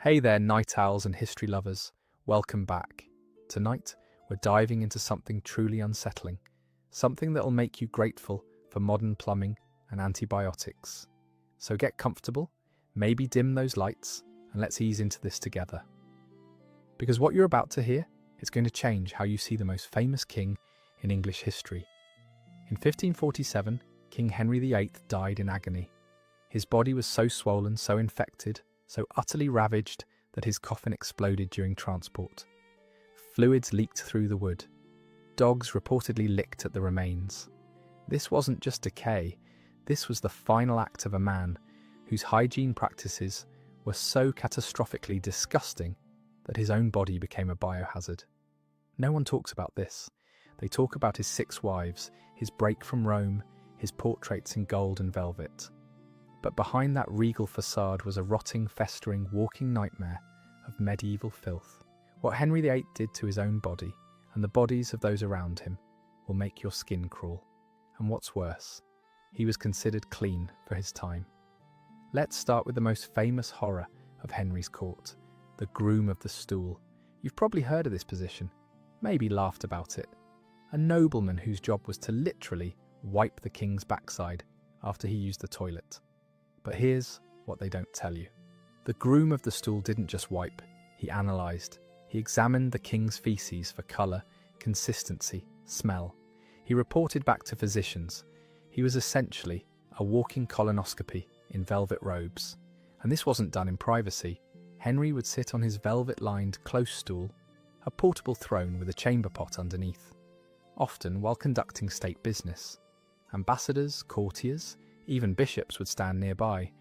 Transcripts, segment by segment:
Hey there, night owls and history lovers. Welcome back. Tonight, we're diving into something truly unsettling, something that'll make you grateful for modern plumbing and antibiotics. So get comfortable, maybe dim those lights, and let's ease into this together. Because what you're about to hear is going to change how you see the most famous king in English history. In 1547, King Henry VIII died in agony. His body was so swollen, so infected, so utterly ravaged that his coffin exploded during transport. Fluids leaked through the wood. Dogs reportedly licked at the remains. This wasn't just decay, this was the final act of a man whose hygiene practices were so catastrophically disgusting that his own body became a biohazard. No one talks about this. They talk about his 6 wives, his break from Rome, his portraits in gold and velvet. But behind that regal facade was a rotting, festering, walking nightmare of medieval filth. What Henry VIII did to his own body, and the bodies of those around him, will make your skin crawl. And what's worse, he was considered clean for his time. Let's start with the most famous horror of Henry's court, the groom of the stool. You've probably heard of this position, maybe laughed about it. A nobleman whose job was to literally wipe the king's backside after he used the toilet. But here's what they don't tell you. The groom of the stool didn't just wipe, he analysed. He examined the king's feces for colour, consistency, smell. He reported back to physicians. He was essentially a walking colonoscopy in velvet robes. And this wasn't done in privacy. Henry would sit on his velvet-lined close stool, a portable throne with a chamber pot underneath, often while conducting state business. Ambassadors, courtiers, even bishops would stand nearby,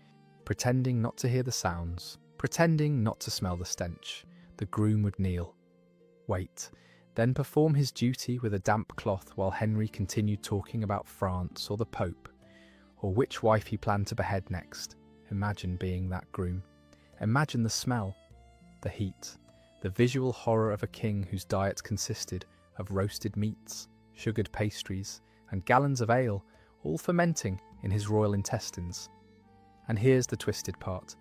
pretending not to hear the sounds, pretending not to smell the stench. The groom would kneel, wait, then perform his duty with a damp cloth while Henry continued talking about France or the Pope, or which wife he planned to behead next. Imagine being that groom. Imagine the smell, the heat, the visual horror of a king whose diet consisted of roasted meats, sugared pastries, and gallons of ale, all fermenting in his royal intestines. And here's the twisted part.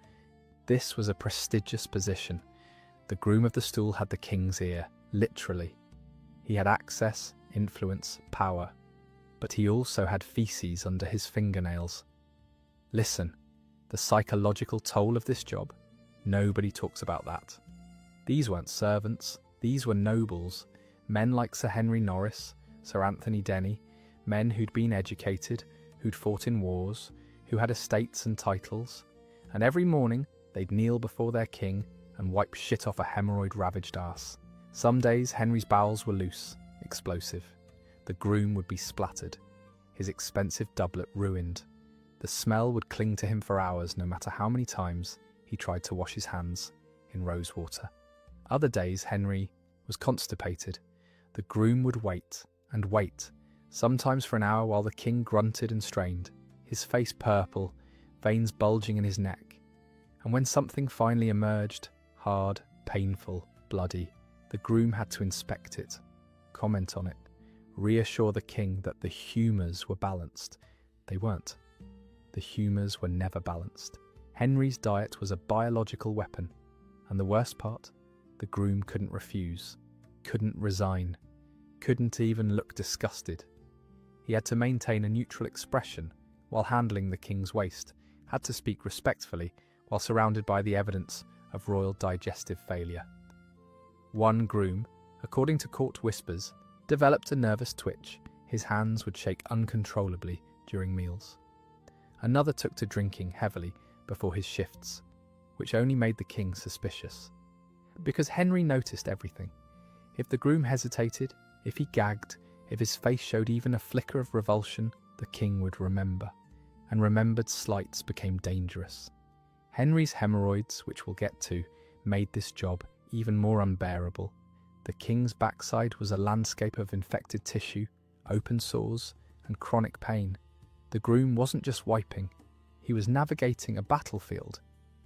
This was a prestigious position. The groom of the stool had the king's ear, literally. He had access, influence, power. But he also had feces under his fingernails. Listen, the psychological toll of this job, nobody talks about that. These weren't servants, these were nobles, men like Sir Henry Norris, Sir Anthony Denny, men who'd been educated, who'd fought in wars, who had estates and titles, and every morning they'd kneel before their king and wipe shit off a hemorrhoid-ravaged arse. Some days Henry's bowels were loose, explosive. The groom would be splattered, his expensive doublet ruined. The smell would cling to him for hours no matter how many times he tried to wash his hands in rose water. Other days Henry was constipated. The groom would wait and wait, sometimes for an hour while the king grunted and strained, his face purple, veins bulging in his neck. And when something finally emerged, hard, painful, bloody, the groom had to inspect it, comment on it, reassure the king that the humours were balanced. They weren't. The humours were never balanced. Henry's diet was a biological weapon, and the worst part, the groom couldn't refuse, couldn't resign, couldn't even look disgusted. He had to maintain a neutral expression while handling the king's waste, had to speak respectfully while surrounded by the evidence of royal digestive failure. One groom, according to court whispers, developed a nervous twitch. His hands would shake uncontrollably during meals. Another took to drinking heavily before his shifts, which only made the king suspicious. Because Henry noticed everything. If the groom hesitated, if he gagged, if his face showed even a flicker of revulsion, the king would remember, and remembered slights became dangerous. Henry's hemorrhoids, which we'll get to, made this job even more unbearable. The king's backside was a landscape of infected tissue, open sores, and chronic pain. The groom wasn't just wiping, he was navigating a battlefield,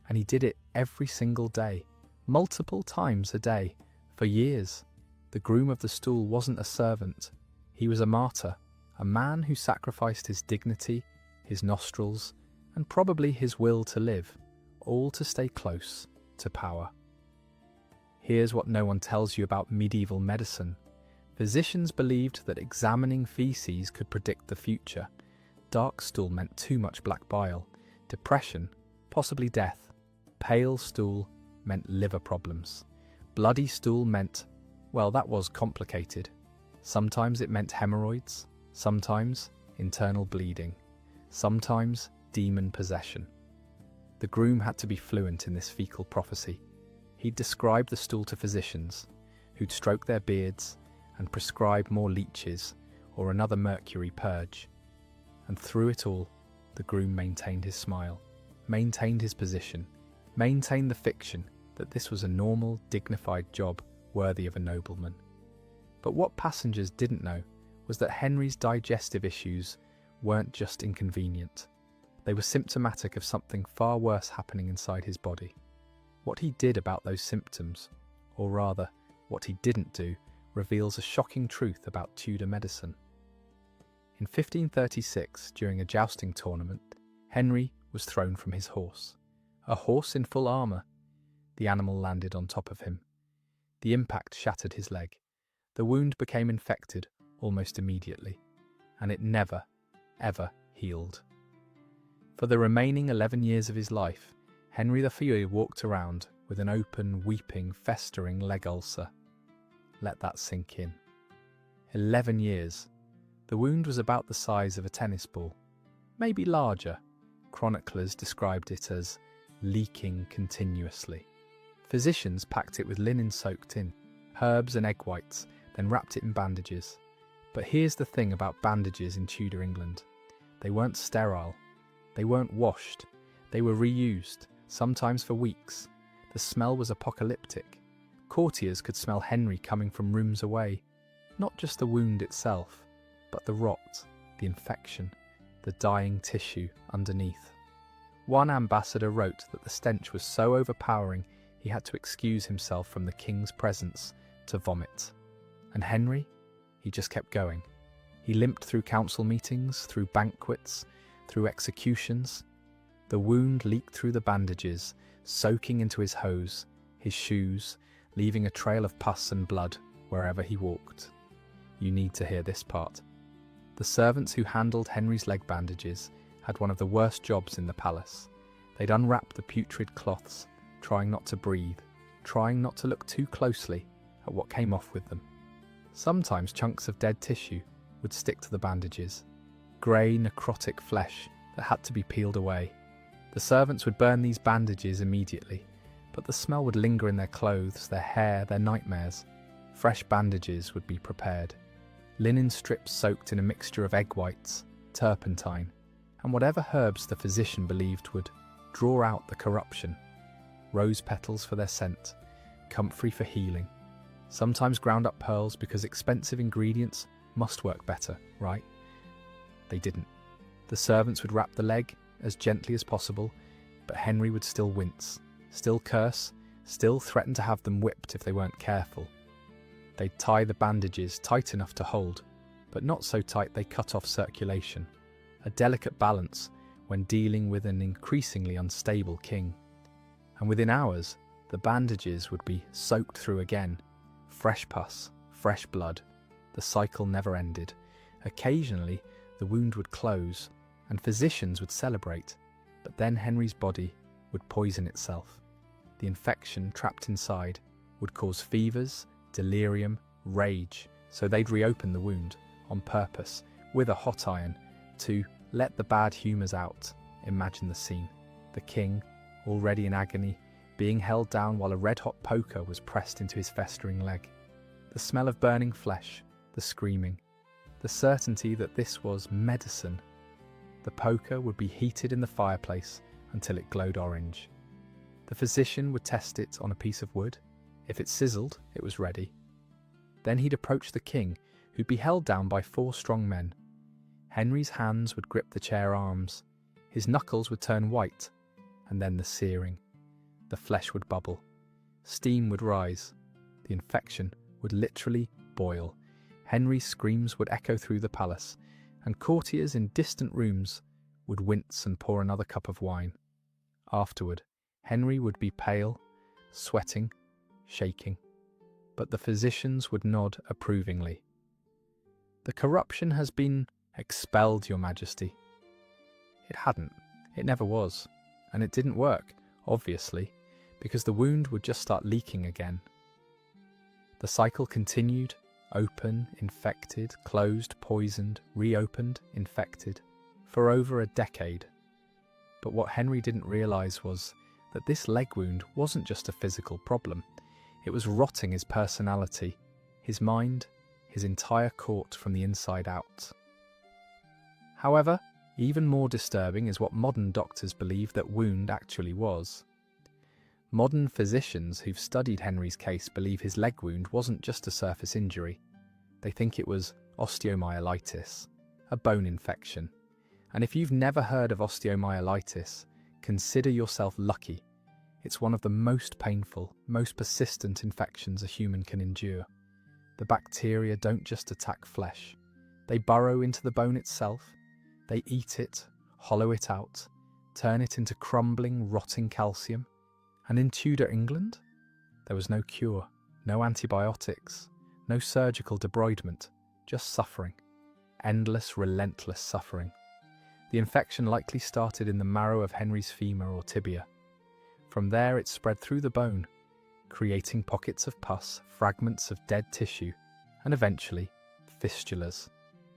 and he did it every single day, multiple times a day, for years. The groom of the stool wasn't a servant. He was a martyr, a man who sacrificed his dignity, his nostrils, and probably his will to live, all to stay close, to power. Here's what no one tells you about medieval medicine. Physicians believed that examining feces could predict the future. Dark stool meant too much black bile. Depression, possibly death. Pale stool meant liver problems. Bloody stool meant, well, that was complicated. Sometimes it meant hemorrhoids, sometimes internal bleeding, sometimes demon possession. The groom had to be fluent in this fecal prophecy. He'd describe the stool to physicians, who'd stroke their beards and prescribe more leeches or another mercury purge. And through it all, the groom maintained his smile, maintained his position, maintained the fiction that this was a normal, dignified job worthy of a nobleman. But what passengers didn't know was that Henry's digestive issues weren't just inconvenient. They were symptomatic of something far worse happening inside his body. What he did about those symptoms, or rather, what he didn't do, reveals a shocking truth about Tudor medicine. In 1536, during a jousting tournament, Henry was thrown from his horse. A horse in full armour. The animal landed on top of him. The impact shattered his leg. The wound became infected almost immediately, and it never, ever healed. For the remaining 11 years of his life, Henry VIII walked around with an open, weeping, festering leg ulcer. Let that sink in. 11 years. The wound was about the size of a tennis ball, maybe larger. Chroniclers described it as leaking continuously. Physicians packed it with linen soaked in herbs and egg whites, then wrapped it in bandages. But here's the thing about bandages in Tudor England. They weren't sterile. They weren't washed. They were reused, sometimes for weeks. The smell was apocalyptic. Courtiers could smell Henry coming from rooms away. Not just the wound itself, but the rot, the infection, the dying tissue underneath. One ambassador wrote that the stench was so overpowering he had to excuse himself from the king's presence to vomit. And Henry? He just kept going. He limped through council meetings, through banquets, through executions. The wound leaked through the bandages, soaking into his hose, his shoes, leaving a trail of pus and blood wherever he walked. You need to hear this part. The servants who handled Henry's leg bandages had one of the worst jobs in the palace. They'd unwrap the putrid cloths, trying not to breathe, trying not to look too closely at what came off with them. Sometimes chunks of dead tissue would stick to the bandages, grey, necrotic flesh that had to be peeled away. The servants would burn these bandages immediately, but the smell would linger in their clothes, their hair, their nightmares. Fresh bandages would be prepared. Linen strips soaked in a mixture of egg whites, turpentine, and whatever herbs the physician believed would draw out the corruption. Rose petals for their scent, comfrey for healing. Sometimes ground up pearls because expensive ingredients must work better, right? They didn't. The servants would wrap the leg as gently as possible, but Henry would still wince, still curse, still threaten to have them whipped if they weren't careful. They'd tie the bandages tight enough to hold, but not so tight they cut off circulation. A delicate balance when dealing with an increasingly unstable king. And within hours, the bandages would be soaked through again. Fresh pus, fresh blood. The cycle never ended. Occasionally, the wound would close, and physicians would celebrate, but then Henry's body would poison itself. The infection trapped inside would cause fevers, delirium, rage, so they'd reopen the wound on purpose with a hot iron to let the bad humours out. Imagine the scene. The king, already in agony, being held down while a red-hot poker was pressed into his festering leg. The smell of burning flesh, the screaming, the certainty that this was medicine. The poker would be heated in the fireplace until it glowed orange. The physician would test it on a piece of wood. If it sizzled, it was ready. Then he'd approach the king, who'd be held down by 4 strong men. Henry's hands would grip the chair arms. His knuckles would turn white, and then the searing. The flesh would bubble. Steam would rise. The infection would literally boil. Henry's screams would echo through the palace, and courtiers in distant rooms would wince and pour another cup of wine. Afterward, Henry would be pale, sweating, shaking. But the physicians would nod approvingly. "The corruption has been expelled, Your Majesty." It hadn't. It never was. And it didn't work, obviously, because the wound would just start leaking again. The cycle continued, open, infected, closed, poisoned, reopened, infected, for over a decade. But what Henry didn't realise was that this leg wound wasn't just a physical problem. It was rotting his personality, his mind, his entire court from the inside out. However, even more disturbing is what modern doctors believe that wound actually was. Modern physicians who've studied Henry's case believe his leg wound wasn't just a surface injury. They think it was osteomyelitis, a bone infection. And if you've never heard of osteomyelitis, consider yourself lucky. It's one of the most painful, most persistent infections a human can endure. The bacteria don't just attack flesh. They burrow into the bone itself. They eat it, hollow it out, turn it into crumbling, rotting calcium. And in Tudor England, there was no cure, no antibiotics, no surgical debridement, just suffering. Endless, relentless suffering. The infection likely started in the marrow of Henry's femur or tibia. From there it spread through the bone, creating pockets of pus, fragments of dead tissue, and eventually, fistulas,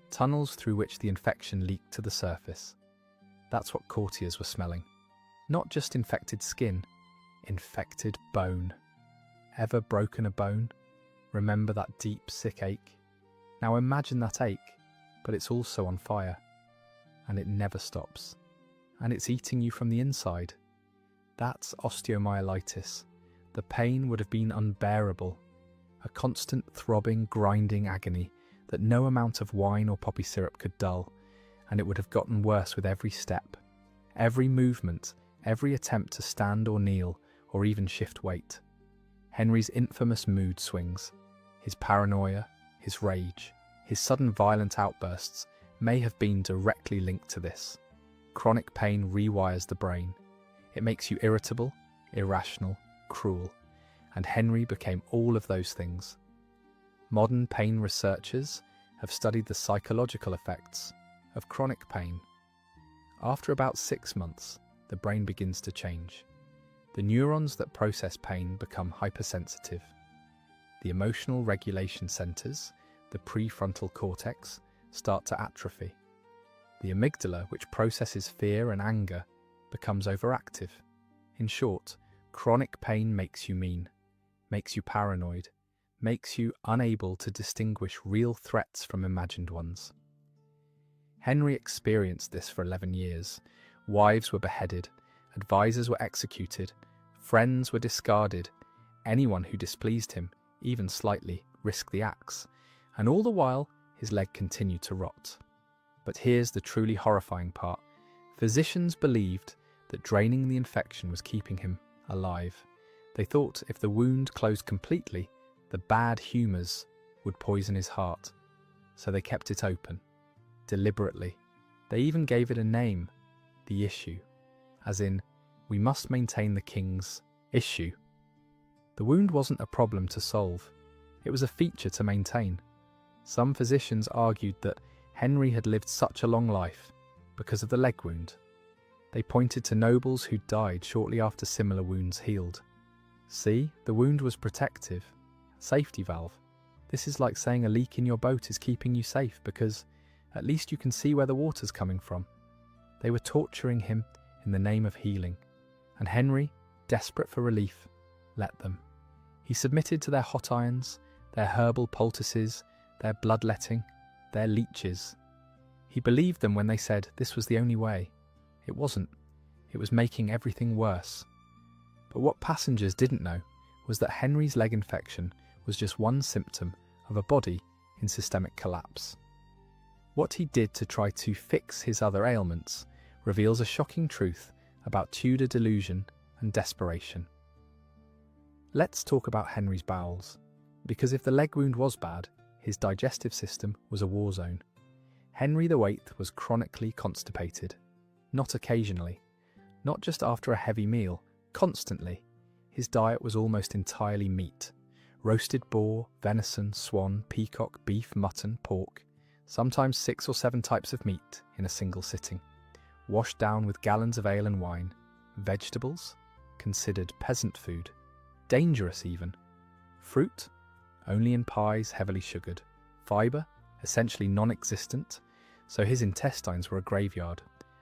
tunnels through which the infection leaked to the surface. That's what courtiers were smelling. Not just infected skin, infected bone. Ever broken a bone? Remember that deep, sick ache? Now imagine that ache, but it's also on fire. And it never stops. And it's eating you from the inside. That's osteomyelitis. The pain would have been unbearable. A constant throbbing, grinding agony that no amount of wine or poppy syrup could dull, and it would have gotten worse with every step, every movement, every attempt to stand or kneel, or even shift weight. Henry's infamous mood swings, his paranoia, his rage, his sudden violent outbursts may have been directly linked to this. Chronic pain rewires the brain. It makes you irritable, irrational, cruel, and Henry became all of those things. Modern pain researchers have studied the psychological effects of chronic pain. After about 6 months, the brain begins to change. The neurons that process pain become hypersensitive. The emotional regulation centers, the prefrontal cortex, start to atrophy. The amygdala, which processes fear and anger, becomes overactive. In short, chronic pain makes you mean, makes you paranoid, makes you unable to distinguish real threats from imagined ones. Henry experienced this for 11 years. Wives were beheaded, advisors were executed, friends were discarded. Anyone who displeased him, even slightly, risked the axe. And all the while, his leg continued to rot. But here's the truly horrifying part. Physicians believed that draining the infection was keeping him alive. They thought if the wound closed completely, the bad humours would poison his heart. So they kept it open, deliberately. They even gave it a name, the issue, as in, we must maintain the king's issue. The wound wasn't a problem to solve. It was a feature to maintain. Some physicians argued that Henry had lived such a long life because of the leg wound. They pointed to nobles who died shortly after similar wounds healed. See, the wound was protective. Safety valve. This is like saying a leak in your boat is keeping you safe because at least you can see where the water's coming from. They were torturing him in the name of healing. And Henry, desperate for relief, let them. He submitted to their hot irons, their herbal poultices, their bloodletting, their leeches. He believed them when they said this was the only way. It wasn't. It was making everything worse. But what passengers didn't know was that Henry's leg infection was just one symptom of a body in systemic collapse. What he did to try to fix his other ailments reveals a shocking truth about Tudor delusion and desperation. Let's talk about Henry's bowels, because if the leg wound was bad, his digestive system was a war zone. Henry VIII was chronically constipated, not occasionally, not just after a heavy meal, constantly. his diet was almost entirely meat. Roasted boar, venison, swan, peacock, beef, mutton, pork, sometimes 6 or 7 types of meat in a single sitting, washed down with gallons of ale and wine. Vegetables, considered peasant food, dangerous even. Fruit, only in pies heavily sugared. Fibre, essentially non-existent, so his intestines were a graveyard.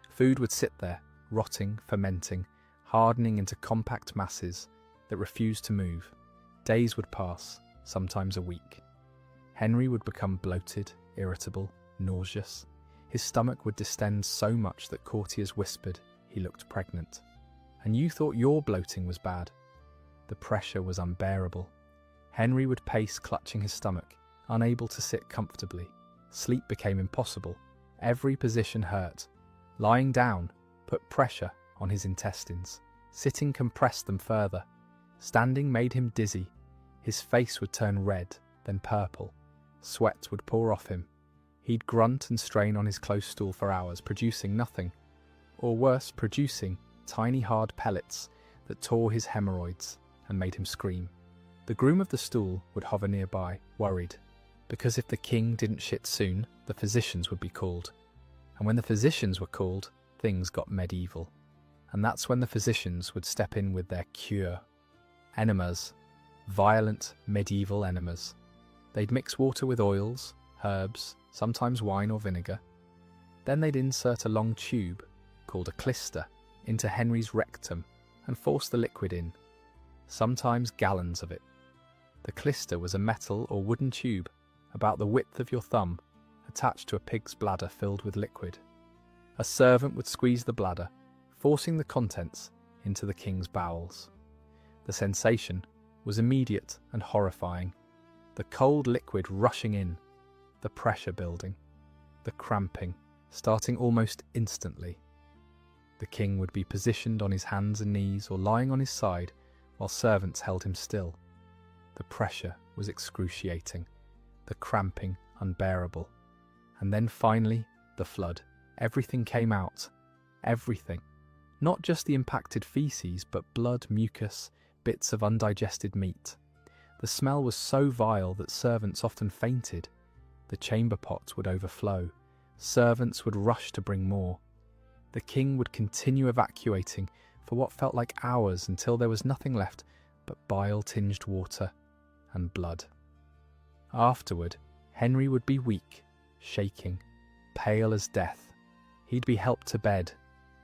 Food would sit there, rotting, fermenting, hardening into compact masses that refused to move. Days would pass, sometimes a week. Henry would become bloated, irritable, nauseous. His stomach would distend so much that courtiers whispered he looked pregnant. And you thought your bloating was bad. The pressure was unbearable. Henry would pace, clutching his stomach, unable to sit comfortably. Sleep became impossible. Every position hurt. Lying down put pressure on his intestines. Sitting compressed them further. Standing made him dizzy. His face would turn red, then purple. Sweat would pour off him. He'd grunt and strain on his close stool for hours, producing nothing. Or worse, producing tiny hard pellets that tore his hemorrhoids and made him scream. The groom of the stool would hover nearby, worried, because if the king didn't shit soon, the physicians would be called. And when the physicians were called, things got medieval. And that's when the physicians would step in with their cure. Enemas. Violent, medieval enemas. They'd mix water with oils, herbs, sometimes wine or vinegar. Then they'd insert a long tube, called a clyster, into Henry's rectum and force the liquid in, sometimes gallons of it. The clyster was a metal or wooden tube, about the width of your thumb, attached to a pig's bladder filled with liquid. A servant would squeeze the bladder, forcing the contents into the king's bowels. The sensation was immediate and horrifying. The cold liquid rushing in, the pressure building, the cramping, starting almost instantly. The king would be positioned on his hands and knees or lying on his side while servants held him still. The pressure was excruciating, the cramping unbearable. And then finally, the flood. Everything came out. Everything. Not just the impacted feces, but blood, mucus, bits of undigested meat. The smell was so vile that servants often fainted. The chamber pots would overflow. Servants would rush to bring more. The king would continue evacuating for what felt like hours until there was nothing left but bile-tinged water and blood. Afterward, Henry would be weak, shaking, pale as death. He'd be helped to bed,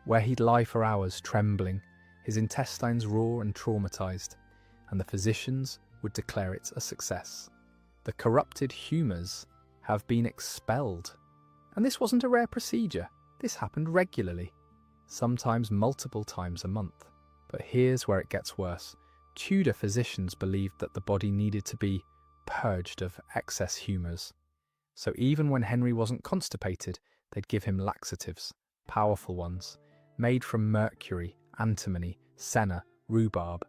where he'd lie for hours trembling, his intestines raw and traumatized, and the physicians would declare it a success. The corrupted humours have been expelled. And this wasn't a rare procedure. This happened regularly, sometimes multiple times a month. But here's where it gets worse. Tudor physicians believed that the body needed to be purged of excess humours. So even when Henry wasn't constipated, they'd give him laxatives, powerful ones, made from mercury, antimony, senna, rhubarb.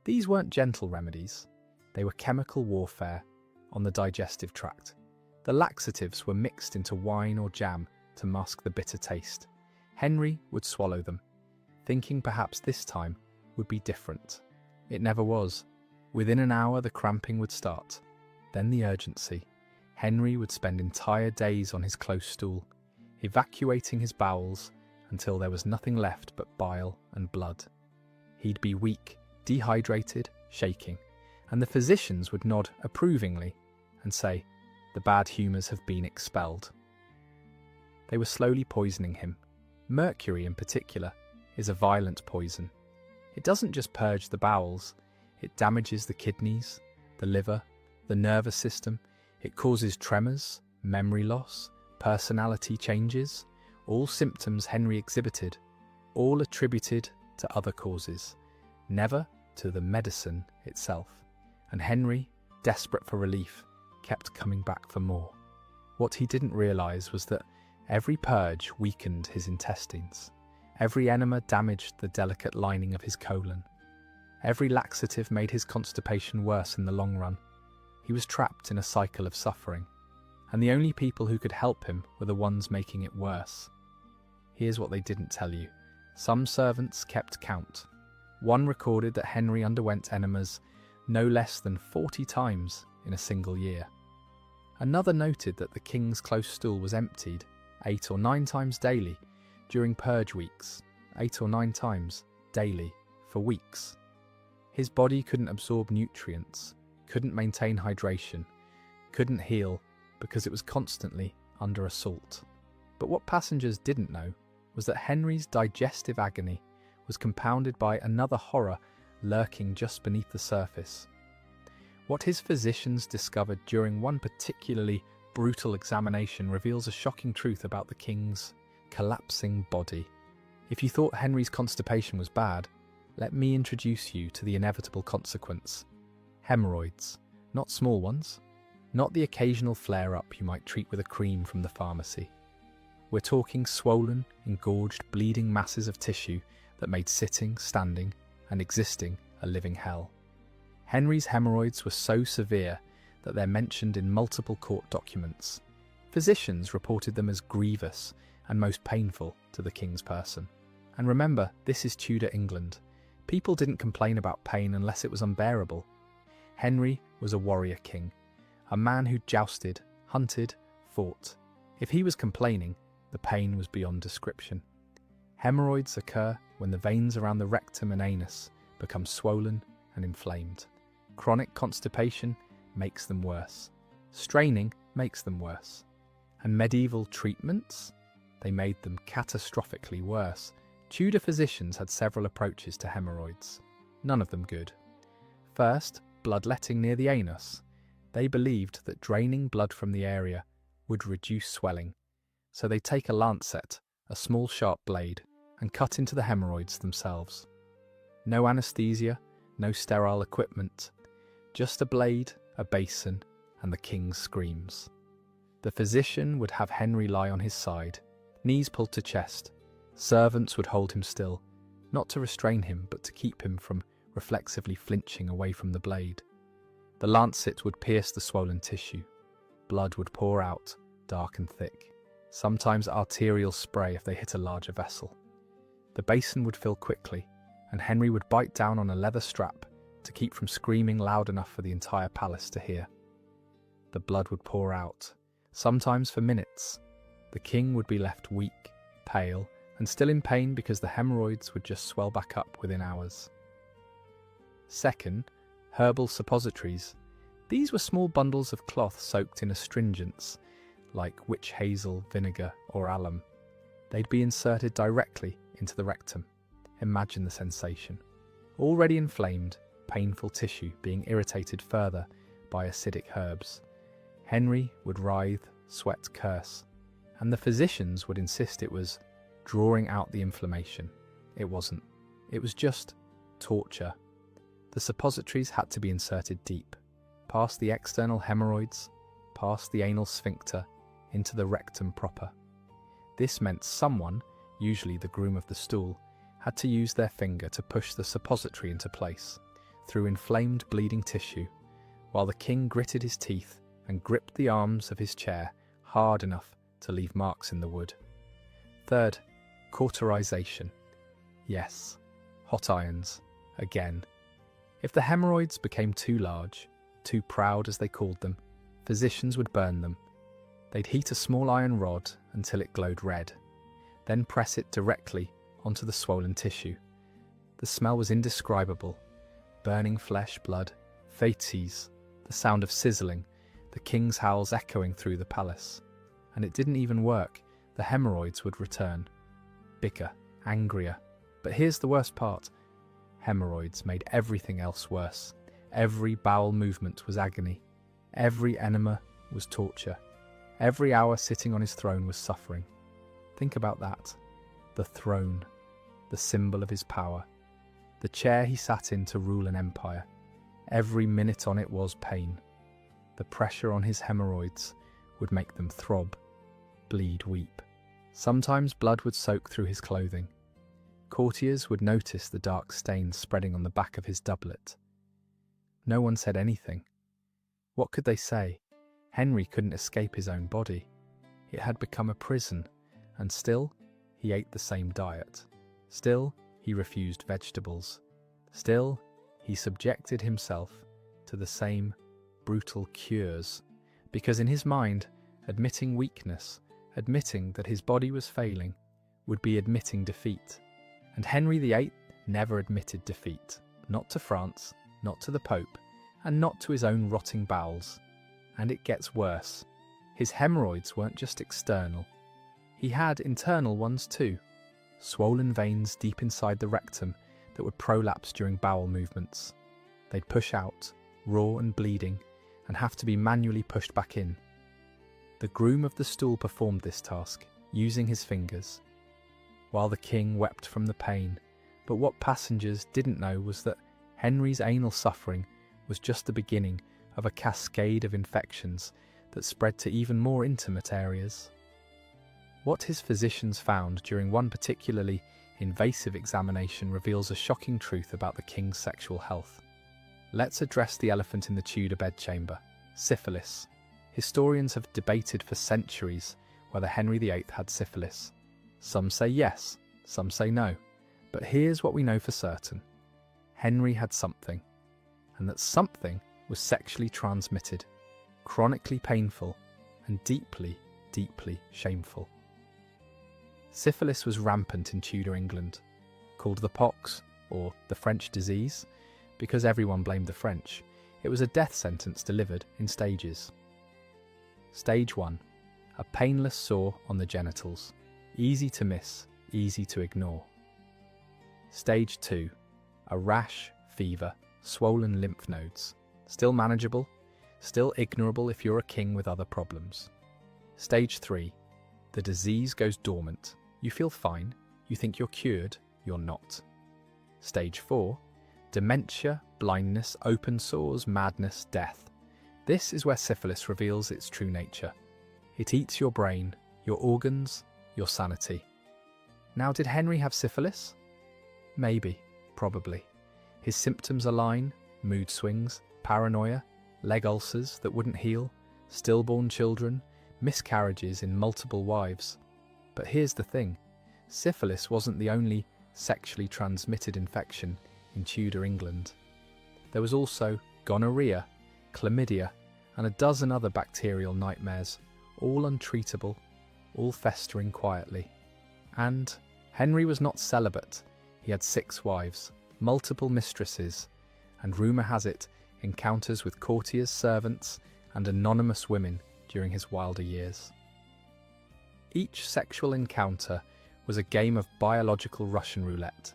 These weren't gentle remedies. They were chemical warfare on the digestive tract. The laxatives were mixed into wine or jam to mask the bitter taste. Henry would swallow them, thinking perhaps this time would be different. It never was. Within an hour the cramping would start. Then the urgency. Henry would spend entire days on his close stool, evacuating his bowels until there was nothing left but bile and blood. He'd be weak, dehydrated, shaking, and the physicians would nod approvingly and say, "The bad humours have been expelled." They were slowly poisoning him. Mercury, in particular, is a violent poison. It doesn't just purge the bowels, it damages the kidneys, the liver, the nervous system. It causes tremors, memory loss, personality changes, all symptoms Henry exhibited, all attributed to other causes, never to the medicine itself. And Henry, desperate for relief, kept coming back for more. What he didn't realise was that every purge weakened his intestines. Every enema damaged the delicate lining of his colon. Every laxative made his constipation worse in the long run. He was trapped in a cycle of suffering, and the only people who could help him were the ones making it worse. Here's what they didn't tell you. Some servants kept count. One recorded that Henry underwent enemas no less than 40 times in a single year. Another noted that the king's close stool was emptied 8 or 9 times daily during purge weeks, 8 or 9 times daily for weeks. His body couldn't absorb nutrients, couldn't maintain hydration, couldn't heal because it was constantly under assault. But what passengers didn't know was that Henry's digestive agony was compounded by another horror lurking just beneath the surface. What his physicians discovered during one particularly brutal examination reveals a shocking truth about the king's collapsing body. If you thought Henry's constipation was bad, let me introduce you to the inevitable consequence. Hemorrhoids, not small ones, not the occasional flare-up you might treat with a cream from the pharmacy. We're talking swollen, engorged, bleeding masses of tissue that made sitting, standing, and existing a living hell. Henry's hemorrhoids were so severe that they're mentioned in multiple court documents. Physicians reported them as grievous and most painful to the king's person. And remember, this is Tudor England. People didn't complain about pain unless it was unbearable. Henry was a warrior king, a man who jousted, hunted, fought. If he was complaining, the pain was beyond description. Hemorrhoids occur when the veins around the rectum and anus become swollen and inflamed. Chronic constipation makes them worse. Straining makes them worse. And medieval treatments? They made them catastrophically worse. Tudor physicians had several approaches to hemorrhoids, none of them good. First, bloodletting near the anus. They believed that draining blood from the area would reduce swelling, so they take a lancet, a small sharp blade, and cut into the hemorrhoids themselves. No anesthesia, no sterile equipment, just a blade, a basin, and the king's screams. The physician would have Henry lie on his side, knees pulled to chest. Servants would hold him still, not to restrain him, but to keep him from reflexively flinching away from the blade. The lancet would pierce the swollen tissue. Blood would pour out, dark and thick, sometimes arterial spray if they hit a larger vessel. The basin would fill quickly, and Henry would bite down on a leather strap to keep from screaming loud enough for the entire palace to hear. The blood would pour out, sometimes for minutes. The king would be left weak, pale, and still in pain because the hemorrhoids would just swell back up within hours. Second, herbal suppositories. These were small bundles of cloth soaked in astringents, like witch hazel, vinegar, or alum. They'd be inserted directly into the rectum. Imagine the sensation. Already inflamed, painful tissue being irritated further by acidic herbs. Henry would writhe, sweat, curse, and the physicians would insist it was drawing out the inflammation. It wasn't. It was just torture. The suppositories had to be inserted deep, past the external hemorrhoids, past the anal sphincter, into the rectum proper. This meant someone, usually the groom of the stool, had to use their finger to push the suppository into place, through inflamed bleeding tissue, while the king gritted his teeth and gripped the arms of his chair hard enough to leave marks in the wood. Third, cauterization. Yes, hot irons, again. If the hemorrhoids became too large, too proud as they called them, physicians would burn them. They'd heat a small iron rod until it glowed red, then press it directly onto the swollen tissue. The smell was indescribable. Burning flesh, blood, feces, the sound of sizzling, the king's howls echoing through the palace. And it didn't even work. The hemorrhoids would return. Bigger, angrier. But here's the worst part. Hemorrhoids made everything else worse. Every bowel movement was agony. Every enema was torture. Every hour sitting on his throne was suffering. Think about that. The throne, the symbol of his power. The chair he sat in to rule an empire. Every minute on it was pain. The pressure on his hemorrhoids would make them throb, bleed, weep. Sometimes blood would soak through his clothing. Courtiers would notice the dark stains spreading on the back of his doublet. No one said anything. What could they say? Henry couldn't escape his own body. It had become a prison, and still he ate the same diet. Still he refused vegetables. Still, he subjected himself to the same brutal cures, because in his mind, admitting weakness, admitting that his body was failing, would be admitting defeat. And Henry VIII never admitted defeat, not to France, not to the Pope, and not to his own rotting bowels. And it gets worse. His hemorrhoids weren't just external. He had internal ones too. Swollen veins deep inside the rectum that would prolapse during bowel movements. They'd push out, raw and bleeding, and have to be manually pushed back in. The groom of the stool performed this task, using his fingers, while the king wept from the pain. But what passengers didn't know was that Henry's anal suffering was just the beginning of a cascade of infections that spread to even more intimate areas. What his physicians found during one particularly invasive examination reveals a shocking truth about the king's sexual health. Let's address the elephant in the Tudor bedchamber: syphilis. Historians have debated for centuries whether Henry VIII had syphilis. Some say yes, some say no. But here's what we know for certain. Henry had something, and that something was sexually transmitted, chronically painful, and deeply, deeply shameful. Syphilis was rampant in Tudor England, called the pox, or the French disease, because everyone blamed the French. It was a death sentence delivered in stages. Stage 1. A painless sore on the genitals. Easy to miss, easy to ignore. Stage 2. A rash, fever, swollen lymph nodes. Still manageable, still ignorable if you're a king with other problems. Stage 3. The disease goes dormant. You feel fine, you think you're cured, you're not. Stage 4. Dementia, blindness, open sores, madness, death. This is where syphilis reveals its true nature. It eats your brain, your organs, your sanity. Now, did Henry have syphilis? Maybe, probably. His symptoms align: mood swings, paranoia, leg ulcers that wouldn't heal, stillborn children, miscarriages in multiple wives. But here's the thing, syphilis wasn't the only sexually transmitted infection in Tudor England. There was also gonorrhea, chlamydia, and a dozen other bacterial nightmares, all untreatable, all festering quietly. And Henry was not celibate. He had 6 wives, multiple mistresses, and rumour has it, encounters with courtiers, servants, and anonymous women during his wilder years. Each sexual encounter was a game of biological Russian roulette.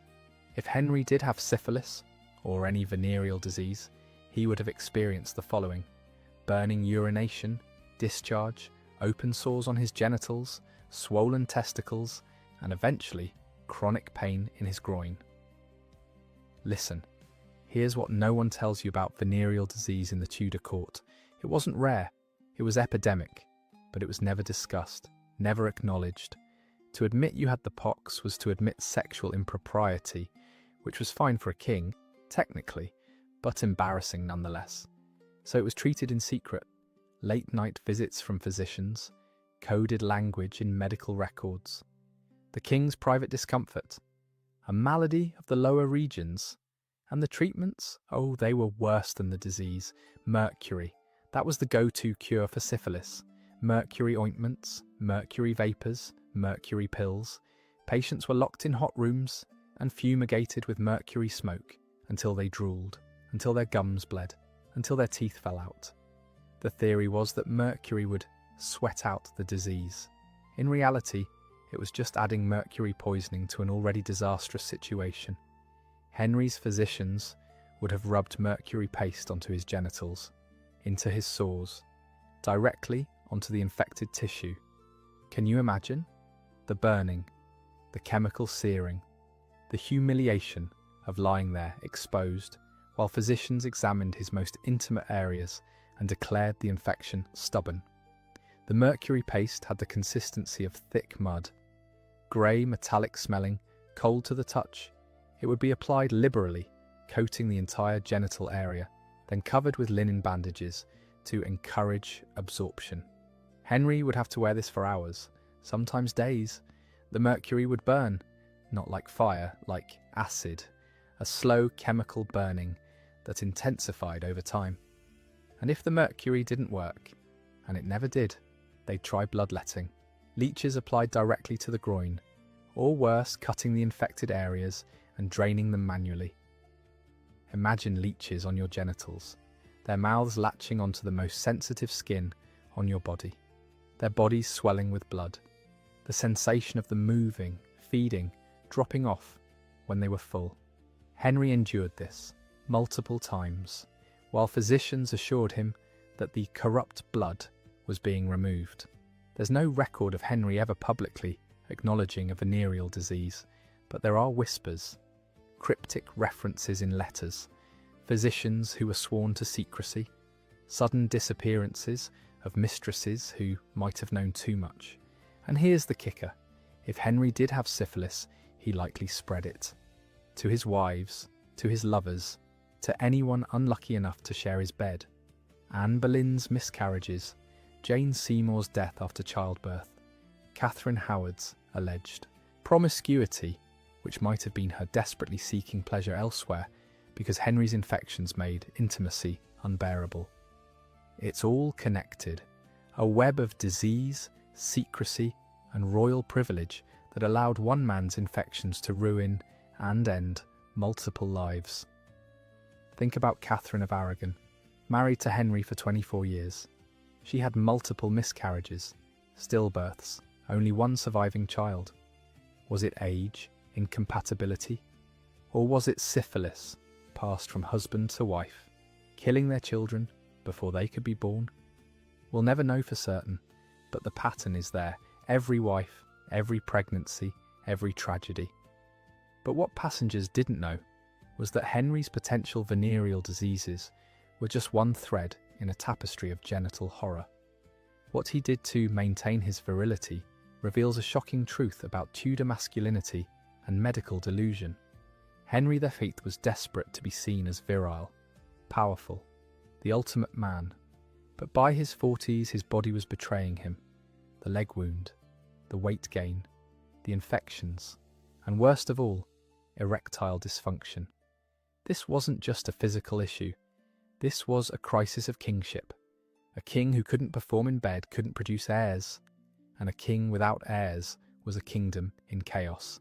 If Henry did have syphilis, or any venereal disease, he would have experienced the following: burning urination, discharge, open sores on his genitals, swollen testicles, and eventually chronic pain in his groin. Listen, here's what no one tells you about venereal disease in the Tudor court. It wasn't rare, it was epidemic, but it was never discussed, never acknowledged. To admit you had the pox was to admit sexual impropriety, which was fine for a king, technically, but embarrassing nonetheless. So it was treated in secret. Late-night visits from physicians, coded language in medical records. The king's private discomfort, a malady of the lower regions. And the treatments? Oh, they were worse than the disease. Mercury. That was the go-to cure for syphilis. Mercury ointments, mercury vapours, mercury pills. Patients were locked in hot rooms and fumigated with mercury smoke until they drooled, until their gums bled, until their teeth fell out. The theory was that mercury would sweat out the disease. In reality, it was just adding mercury poisoning to an already disastrous situation. Henry's physicians would have rubbed mercury paste onto his genitals, into his sores, directly onto the infected tissue. Can you imagine? The burning, the chemical searing, the humiliation of lying there exposed while physicians examined his most intimate areas and declared the infection stubborn. The mercury paste had the consistency of thick mud, grey, metallic smelling, cold to the touch. It would be applied liberally, coating the entire genital area, then covered with linen bandages to encourage absorption. Henry would have to wear this for hours, sometimes days. The mercury would burn, not like fire, like acid, a slow chemical burning that intensified over time. And if the mercury didn't work, and it never did, they'd try bloodletting, leeches applied directly to the groin, or worse, cutting the infected areas and draining them manually. Imagine leeches on your genitals, their mouths latching onto the most sensitive skin on your body, their bodies swelling with blood, the sensation of them moving, feeding, dropping off when they were full. Henry endured this multiple times, while physicians assured him that the corrupt blood was being removed. There's no record of Henry ever publicly acknowledging a venereal disease, but there are whispers, cryptic references in letters, physicians who were sworn to secrecy, sudden disappearances of mistresses who might have known too much. And here's the kicker: if Henry did have syphilis, he likely spread it to his wives, to his lovers, to anyone unlucky enough to share his bed. Anne Boleyn's miscarriages, Jane Seymour's death after childbirth, Catherine Howard's alleged promiscuity, which might have been her desperately seeking pleasure elsewhere because Henry's infections made intimacy unbearable. It's all connected, a web of disease, secrecy, and royal privilege that allowed one man's infections to ruin and end multiple lives. Think about Catherine of Aragon, married to Henry for 24 years. She had multiple miscarriages, stillbirths, only one surviving child. Was it age, incompatibility? Or was it syphilis, passed from husband to wife, killing their children before they could be born? We'll never know for certain, but the pattern is there. Every wife, every pregnancy, every tragedy. But what passengers didn't know was that Henry's potential venereal diseases were just one thread in a tapestry of genital horror. What he did to maintain his virility reveals a shocking truth about Tudor masculinity and medical delusion. Henry VIII was desperate to be seen as virile, powerful, the ultimate man, but by his 40s his body was betraying him. The leg wound, the weight gain, the infections, and worst of all, erectile dysfunction. This wasn't just a physical issue. This was a crisis of kingship. A king who couldn't perform in bed couldn't produce heirs, and a king without heirs was a kingdom in chaos.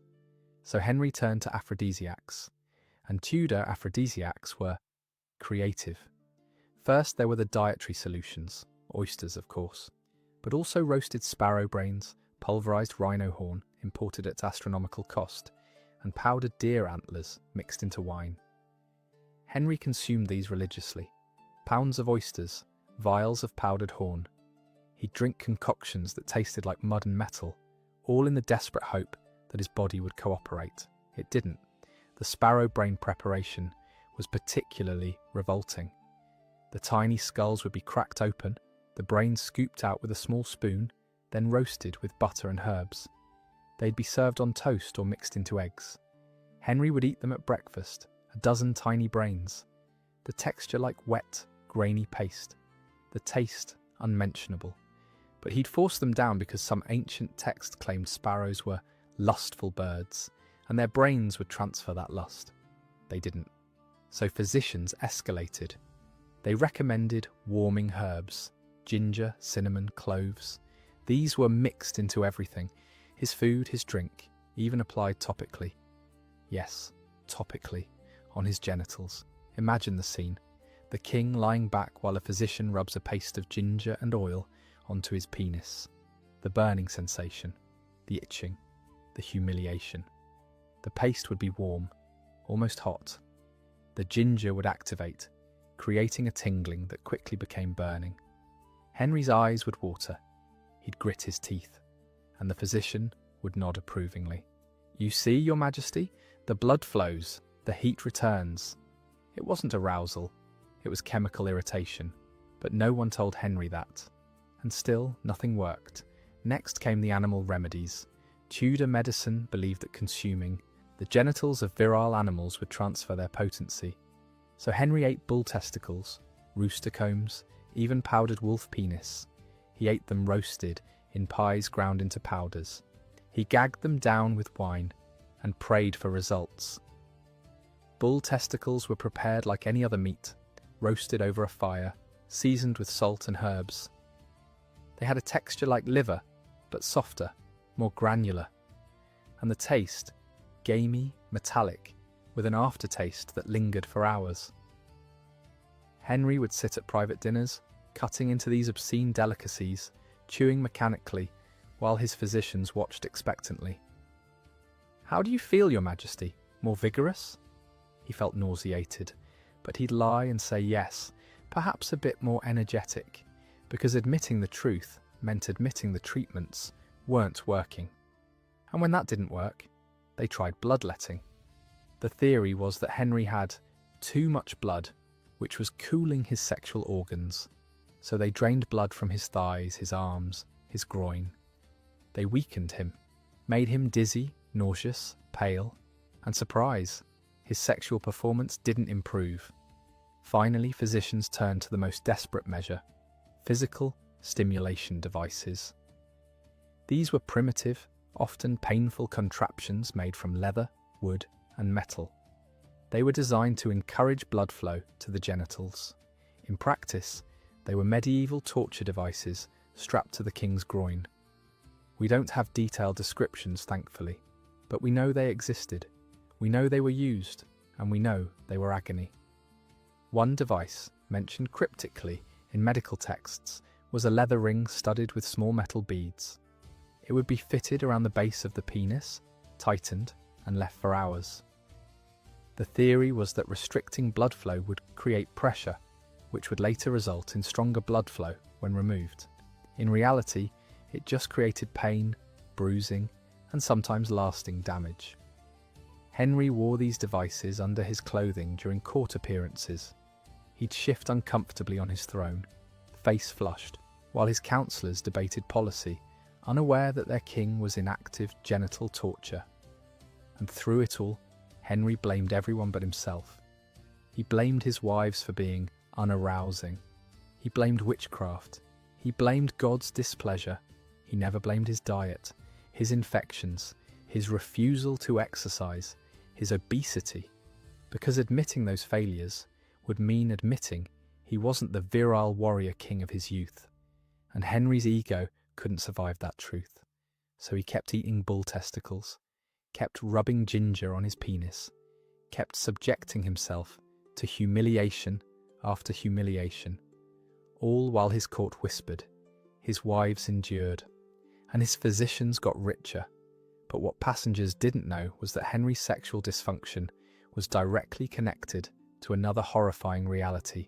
So Henry turned to aphrodisiacs, and Tudor aphrodisiacs were creative. First there were the dietary solutions, oysters of course, but also roasted sparrow brains, pulverized rhino horn imported at astronomical cost, and powdered deer antlers mixed into wine. Henry consumed these religiously. Pounds of oysters, vials of powdered horn. He'd drink concoctions that tasted like mud and metal, all in the desperate hope that his body would cooperate. It didn't. The sparrow brain preparation was particularly revolting. The tiny skulls would be cracked open, the brains scooped out with a small spoon, then roasted with butter and herbs. They'd be served on toast or mixed into eggs. Henry would eat them at breakfast, a dozen tiny brains. The texture like wet, grainy paste. The taste unmentionable. But he'd force them down because some ancient text claimed sparrows were lustful birds, and their brains would transfer that lust. They didn't. So physicians escalated. They recommended warming herbs, ginger, cinnamon, cloves. These were mixed into everything, his food, his drink, even applied topically. Yes, topically, on his genitals. Imagine the scene. The king lying back while a physician rubs a paste of ginger and oil onto his penis. The burning sensation, the itching, the humiliation. The paste would be warm, almost hot. The ginger would activate, creating a tingling that quickly became burning. Henry's eyes would water. He'd grit his teeth, and the physician would nod approvingly. "You see, Your Majesty, the blood flows, the heat returns." It wasn't arousal, it was chemical irritation, but no one told Henry that. And still, nothing worked. Next came the animal remedies. Tudor medicine believed that consuming the genitals of virile animals would transfer their potency. So Henry ate bull testicles, rooster combs, even powdered wolf penis. He ate them roasted, in pies ground into powders. He gagged them down with wine and prayed for results. Bull testicles were prepared like any other meat, roasted over a fire, seasoned with salt and herbs. They had a texture like liver, but softer, more granular, and the taste, gamey, metallic, with an aftertaste that lingered for hours. Henry would sit at private dinners, cutting into these obscene delicacies, chewing mechanically, while his physicians watched expectantly. "How do you feel, Your Majesty? More vigorous?" He felt nauseated, but he'd lie and say yes, perhaps a bit more energetic, because admitting the truth meant admitting the treatments weren't working. And when that didn't work, they tried bloodletting. The theory was that Henry had too much blood, which was cooling his sexual organs, so they drained blood from his thighs, his arms, his groin. They weakened him, made him dizzy, nauseous, pale, and surprise, his sexual performance didn't improve. Finally, physicians turned to the most desperate measure: physical stimulation devices. These were primitive, often painful contraptions made from leather, wood, and metal. They were designed to encourage blood flow to the genitals. In practice, they were medieval torture devices strapped to the king's groin. We don't have detailed descriptions, thankfully, but we know they existed. We know they were used, and we know they were agony. One device, mentioned cryptically in medical texts, was a leather ring studded with small metal beads. It would be fitted around the base of the penis, tightened, and left for hours. The theory was that restricting blood flow would create pressure, which would later result in stronger blood flow when removed. In reality, it just created pain, bruising, and sometimes lasting damage. Henry wore these devices under his clothing during court appearances. He'd shift uncomfortably on his throne, face flushed, while his counsellors debated policy, unaware that their king was in active genital torture. And through it all, Henry blamed everyone but himself. He blamed his wives for being unarousing. He blamed witchcraft. He blamed God's displeasure. He never blamed his diet, his infections, his refusal to exercise, his obesity, because admitting those failures would mean admitting he wasn't the virile warrior king of his youth. And Henry's ego couldn't survive that truth. So he kept eating bull testicles, kept rubbing ginger on his penis, kept subjecting himself to humiliation after humiliation, all while his court whispered, his wives endured, and his physicians got richer. But what passengers didn't know was that Henry's sexual dysfunction was directly connected to another horrifying reality: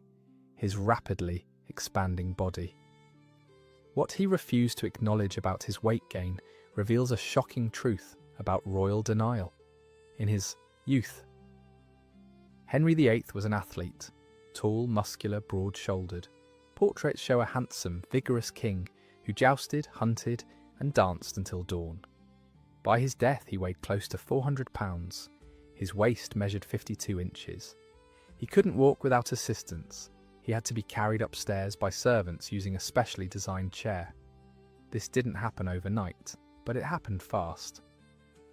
his rapidly expanding body. What he refused to acknowledge about his weight gain reveals a shocking truth about royal denial. In his youth, Henry VIII was an athlete, tall, muscular, broad-shouldered. Portraits show a handsome, vigorous king who jousted, hunted, and danced until dawn. By his death, he weighed close to 400 pounds. His waist measured 52 inches. He couldn't walk without assistance. He had to be carried upstairs by servants using a specially designed chair. This didn't happen overnight, but it happened fast.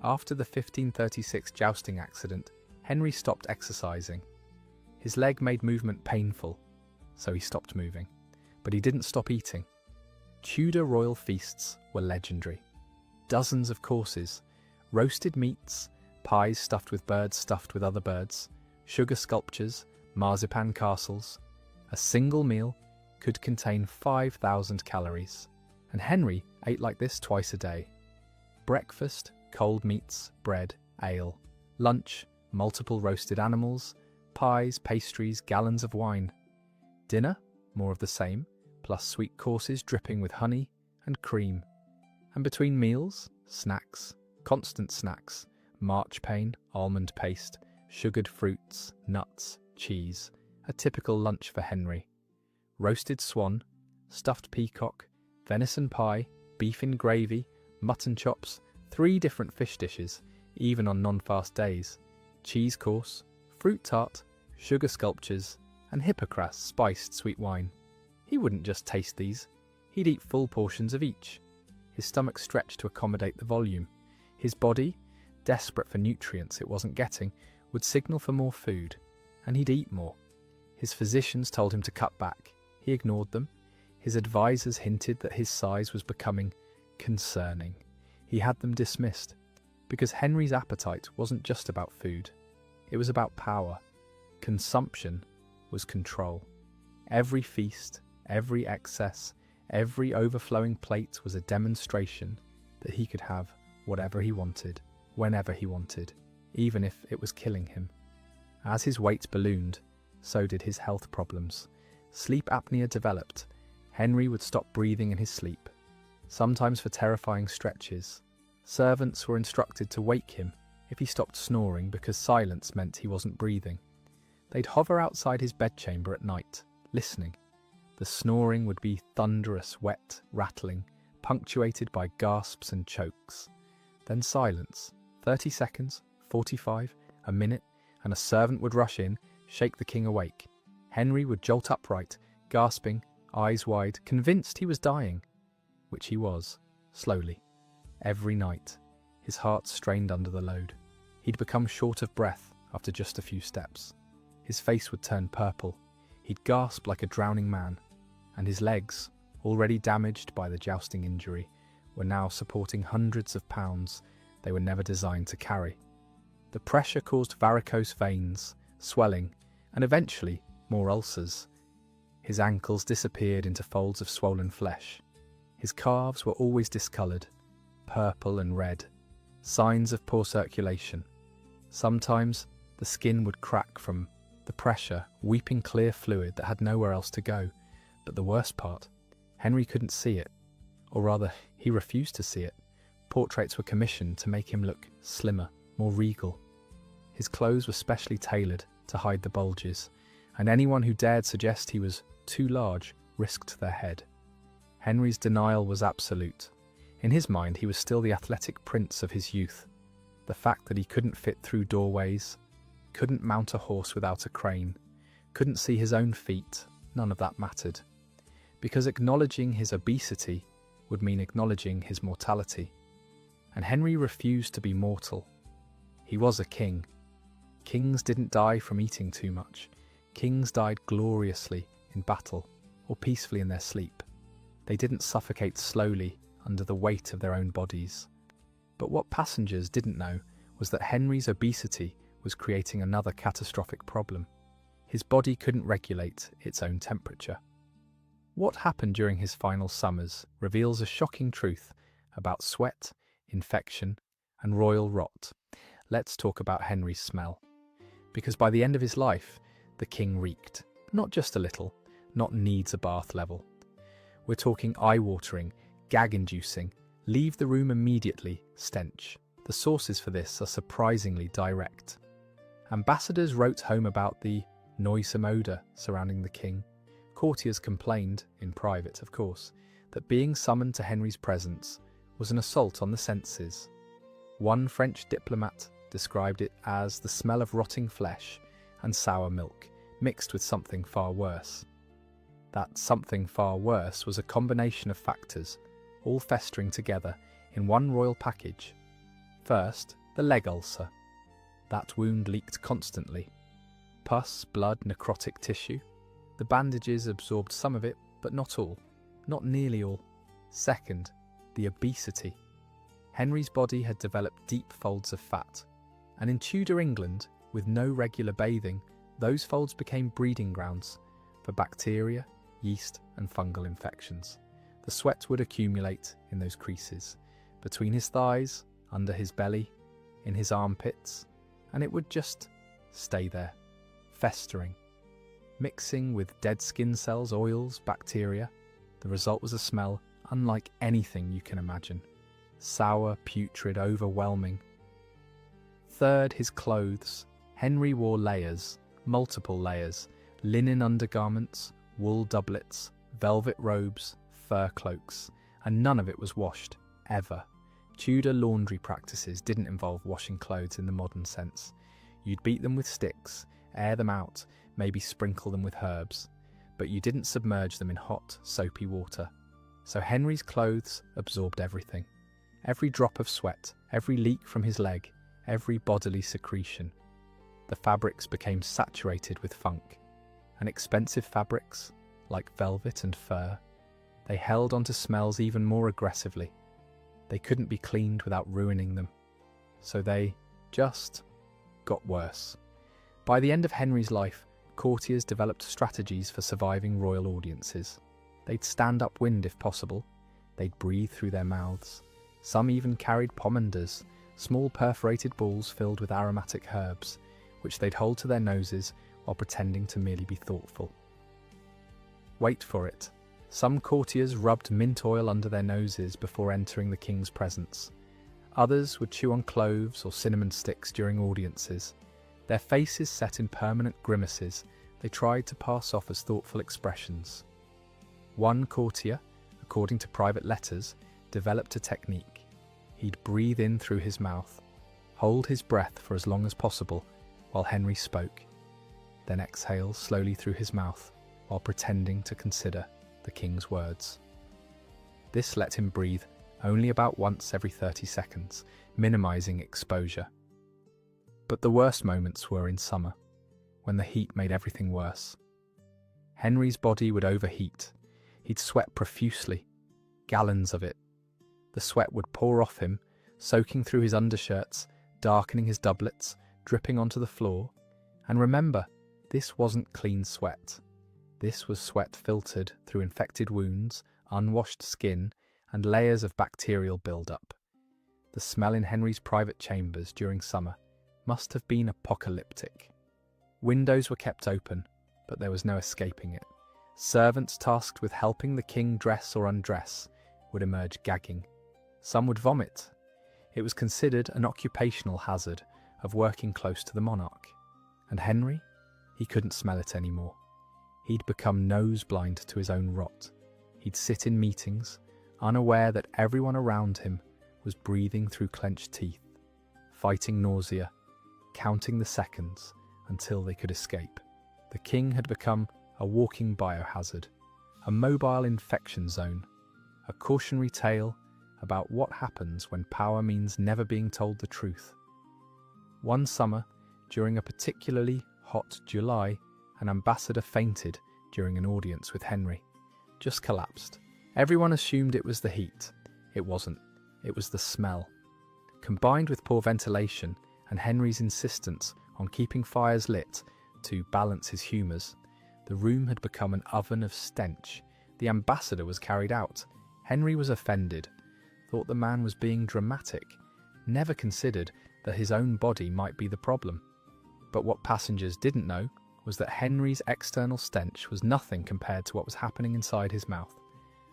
After the 1536 jousting accident, Henry stopped exercising. His leg made movement painful, so he stopped moving. But he didn't stop eating. Tudor royal feasts were legendary. Dozens of courses, roasted meats, pies stuffed with birds stuffed with other birds, sugar sculptures, marzipan castles. A single meal could contain 5,000 calories, and Henry ate like this twice a day. Breakfast, cold meats, bread, ale. Lunch, multiple roasted animals, pies, pastries, gallons of wine. Dinner, more of the same, plus sweet courses dripping with honey and cream. And between meals, snacks, constant snacks, marchpane, almond paste, sugared fruits, nuts, cheese. A typical lunch for Henry. Roasted swan, stuffed peacock, venison pie, beef in gravy, mutton chops, 3 different fish dishes, even on non-fast days, cheese course, fruit tart, sugar sculptures, and Hippocras spiced sweet wine. He wouldn't just taste these, he'd eat full portions of each. His stomach stretched to accommodate the volume. His body, desperate for nutrients it wasn't getting, would signal for more food, and he'd eat more. His physicians told him to cut back. He ignored them. His advisors hinted that his size was becoming concerning. He had them dismissed, because Henry's appetite wasn't just about food. It was about power. Consumption was control. Every feast, every excess, every overflowing plate was a demonstration that he could have whatever he wanted, whenever he wanted, even if it was killing him. As his weight ballooned, so did his health problems. Sleep apnea developed. Henry would stop breathing in his sleep, sometimes for terrifying stretches. Servants were instructed to wake him if he stopped snoring because silence meant he wasn't breathing. They'd hover outside his bedchamber at night, listening. The snoring would be thunderous, wet, rattling, punctuated by gasps and chokes. Then silence, 30 seconds, 45, a minute, and a servant would rush in, shake the king awake. Henry would jolt upright, gasping, eyes wide, convinced he was dying, which he was, slowly. Every night, his heart strained under the load. He'd become short of breath after just a few steps. His face would turn purple. He'd gasp like a drowning man, and his legs, already damaged by the jousting injury, were now supporting hundreds of pounds they were never designed to carry. The pressure caused varicose veins, swelling, and eventually more ulcers. His ankles disappeared into folds of swollen flesh. His calves were always discoloured, purple and red, signs of poor circulation. Sometimes the skin would crack from the pressure, weeping clear fluid that had nowhere else to go. But the worst part, Henry couldn't see it, or rather, he refused to see it. Portraits were commissioned to make him look slimmer, more regal. His clothes were specially tailored to hide the bulges, and anyone who dared suggest he was too large risked their head. Henry's denial was absolute. In his mind, he was still the athletic prince of his youth. The fact that he couldn't fit through doorways, couldn't mount a horse without a crane, couldn't see his own feet, none of that mattered. Because acknowledging his obesity would mean acknowledging his mortality. And Henry refused to be mortal. He was a king. Kings didn't die from eating too much. Kings died gloriously in battle or peacefully in their sleep. They didn't suffocate slowly under the weight of their own bodies. But what passengers didn't know was that Henry's obesity was creating another catastrophic problem. His body couldn't regulate its own temperature. What happened during his final summers reveals a shocking truth about sweat, infection, and royal rot. Let's talk about Henry's smell. Because by the end of his life, the king reeked. Not just a little, not needs a bath level. We're talking eye-watering, gag-inducing, leave the room immediately stench. The sources for this are surprisingly direct. Ambassadors wrote home about the noisome odour surrounding the king. Courtiers complained, in private of course, that being summoned to Henry's presence was an assault on the senses. One French diplomat described it as the smell of rotting flesh and sour milk, mixed with something far worse. That something far worse was a combination of factors, all festering together in one royal package. First, the leg ulcer. That wound leaked constantly. Pus, blood, necrotic tissue. The bandages absorbed some of it, but not all. Not nearly all. Second, the obesity. Henry's body had developed deep folds of fat, and in Tudor England, with no regular bathing, those folds became breeding grounds for bacteria, yeast, and fungal infections. The sweat would accumulate in those creases, between his thighs, under his belly, in his armpits, and it would just stay there, festering, mixing with dead skin cells, oils, bacteria. The result was a smell unlike anything you can imagine. Sour, putrid, overwhelming. Third, his clothes. Henry wore layers, multiple layers, linen undergarments, wool doublets, velvet robes, fur cloaks, and none of it was washed, ever. Tudor laundry practices didn't involve washing clothes in the modern sense. You'd beat them with sticks, air them out, maybe sprinkle them with herbs, but you didn't submerge them in hot, soapy water. So Henry's clothes absorbed everything. Every drop of sweat, every leak from his leg, every bodily secretion. the fabrics became saturated with funk, and expensive fabrics, like velvet and fur, they held onto smells even more aggressively. They couldn't be cleaned without ruining them, so they just got worse. By the end of Henry's life, courtiers developed strategies for surviving royal audiences. They'd stand upwind if possible, they'd breathe through their mouths. Some even carried pomanders, small perforated balls filled with aromatic herbs, which they'd hold to their noses while pretending to merely be thoughtful. Wait for it. Some courtiers rubbed mint oil under their noses before entering the king's presence. Others would chew on cloves or cinnamon sticks during audiences. Their faces set in permanent grimaces, they tried to pass off as thoughtful expressions. One courtier, according to private letters, developed a technique. He'd breathe in through his mouth, hold his breath for as long as possible while Henry spoke, then exhale slowly through his mouth while pretending to consider the king's words. This let him breathe only about once every 30 seconds, minimizing exposure. But the worst moments were in summer, when the heat made everything worse. Henry's body would overheat. He'd sweat profusely, gallons of it. The sweat would pour off him, soaking through his undershirts, darkening his doublets, dripping onto the floor. And remember, this wasn't clean sweat. This was sweat filtered through infected wounds, unwashed skin, and layers of bacterial buildup. The smell in Henry's private chambers during summer must have been apocalyptic. Windows were kept open, but there was no escaping it. Servants tasked with helping the king dress or undress would emerge gagging. Some would vomit. It was considered an occupational hazard of working close to the monarch. And Henry? He couldn't smell it anymore. He'd become nose-blind to his own rot. He'd sit in meetings, unaware that everyone around him was breathing through clenched teeth, fighting nausea, counting the seconds until they could escape. The king had become a walking biohazard, a mobile infection zone, a cautionary tale about what happens when power means never being told the truth. One summer, during a particularly hot July, an ambassador fainted during an audience with Henry. Just collapsed. Everyone assumed it was the heat. It wasn't. It was the smell. Combined with poor ventilation and Henry's insistence on keeping fires lit to balance his humours, the room had become an oven of stench. The ambassador was carried out. Henry was offended, thought the man was being dramatic, never considered that his own body might be the problem. But what passengers didn't know was that Henry's external stench was nothing compared to what was happening inside his mouth.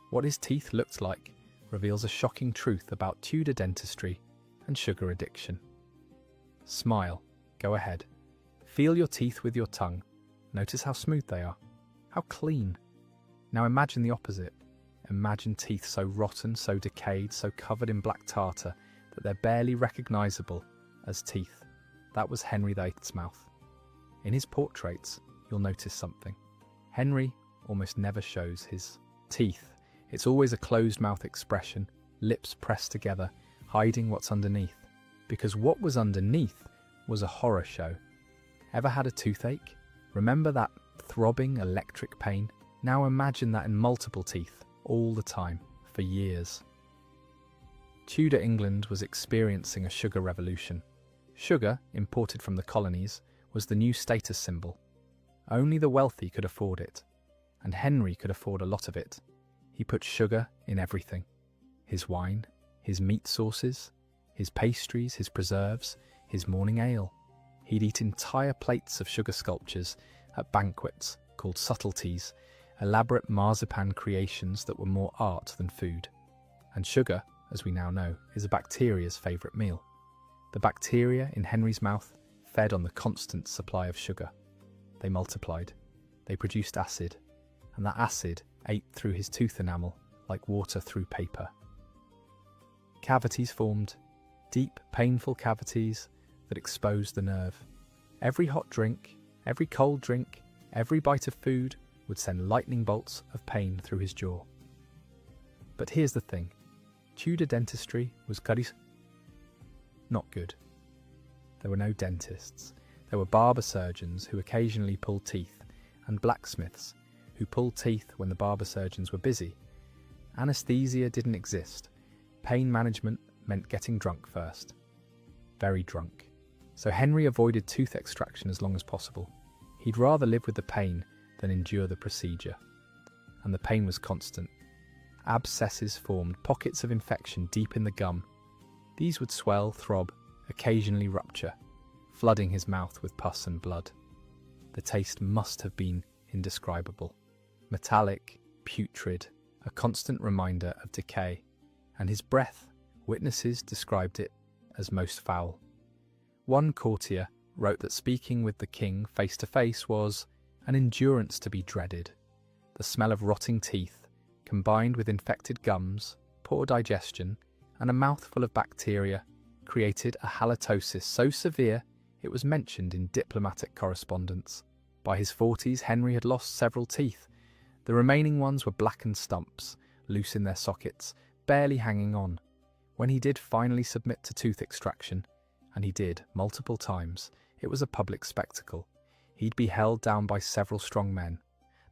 What his teeth looked like reveals a shocking truth about Tudor dentistry and sugar addiction. Smile. Go ahead. Feel your teeth with your tongue. Notice how smooth they are. How clean. Now imagine the opposite. Imagine teeth so rotten, so decayed, so covered in black tartar that they're barely recognisable as teeth. That was Henry VIII's mouth. In his portraits, you'll notice something. Henry almost never shows his teeth. It's always a closed-mouth expression, lips pressed together, hiding what's underneath. Because what was underneath was a horror show. Ever had a toothache? Remember that throbbing electric pain? Now imagine that in multiple teeth, all the time, for years. Tudor England was experiencing a sugar revolution. Sugar, imported from the colonies, was the new status symbol. Only the wealthy could afford it, and Henry could afford a lot of it. He put sugar in everything. His wine, his meat sauces, his pastries, his preserves, his morning ale. He'd eat entire plates of sugar sculptures at banquets called subtleties, elaborate marzipan creations that were more art than food. And sugar, as we now know, is a bacteria's favourite meal. The bacteria in Henry's mouth fed on the constant supply of sugar. They multiplied. They produced acid, and that acid ate through his tooth enamel like water through paper. Cavities formed, deep, painful cavities that exposed the nerve. Every hot drink, every cold drink, every bite of food would send lightning bolts of pain through his jaw. But here's the thing. Tudor dentistry was not good. There were no dentists. There were barber surgeons who occasionally pulled teeth, and blacksmiths who pulled teeth when the barber surgeons were busy. Anesthesia didn't exist. Pain management meant getting drunk first. Very drunk. So Henry avoided tooth extraction as long as possible. He'd rather live with the pain than endure the procedure. And the pain was constant. Abscesses formed, pockets of infection deep in the gum. These would swell, throb, occasionally rupture, flooding his mouth with pus and blood. The taste must have been indescribable. Metallic, putrid, a constant reminder of decay. And his breath, witnesses described it as most foul. One courtier wrote that speaking with the king face to face was an endurance to be dreaded. The smell of rotting teeth, combined with infected gums, poor digestion, and a mouthful of bacteria, created a halitosis so severe it was mentioned in diplomatic correspondence. By his 40s, Henry had lost several teeth. The remaining ones were blackened stumps, loose in their sockets, barely hanging on. When he did finally submit to tooth extraction, and he did multiple times, it was a public spectacle. He'd be held down by several strong men.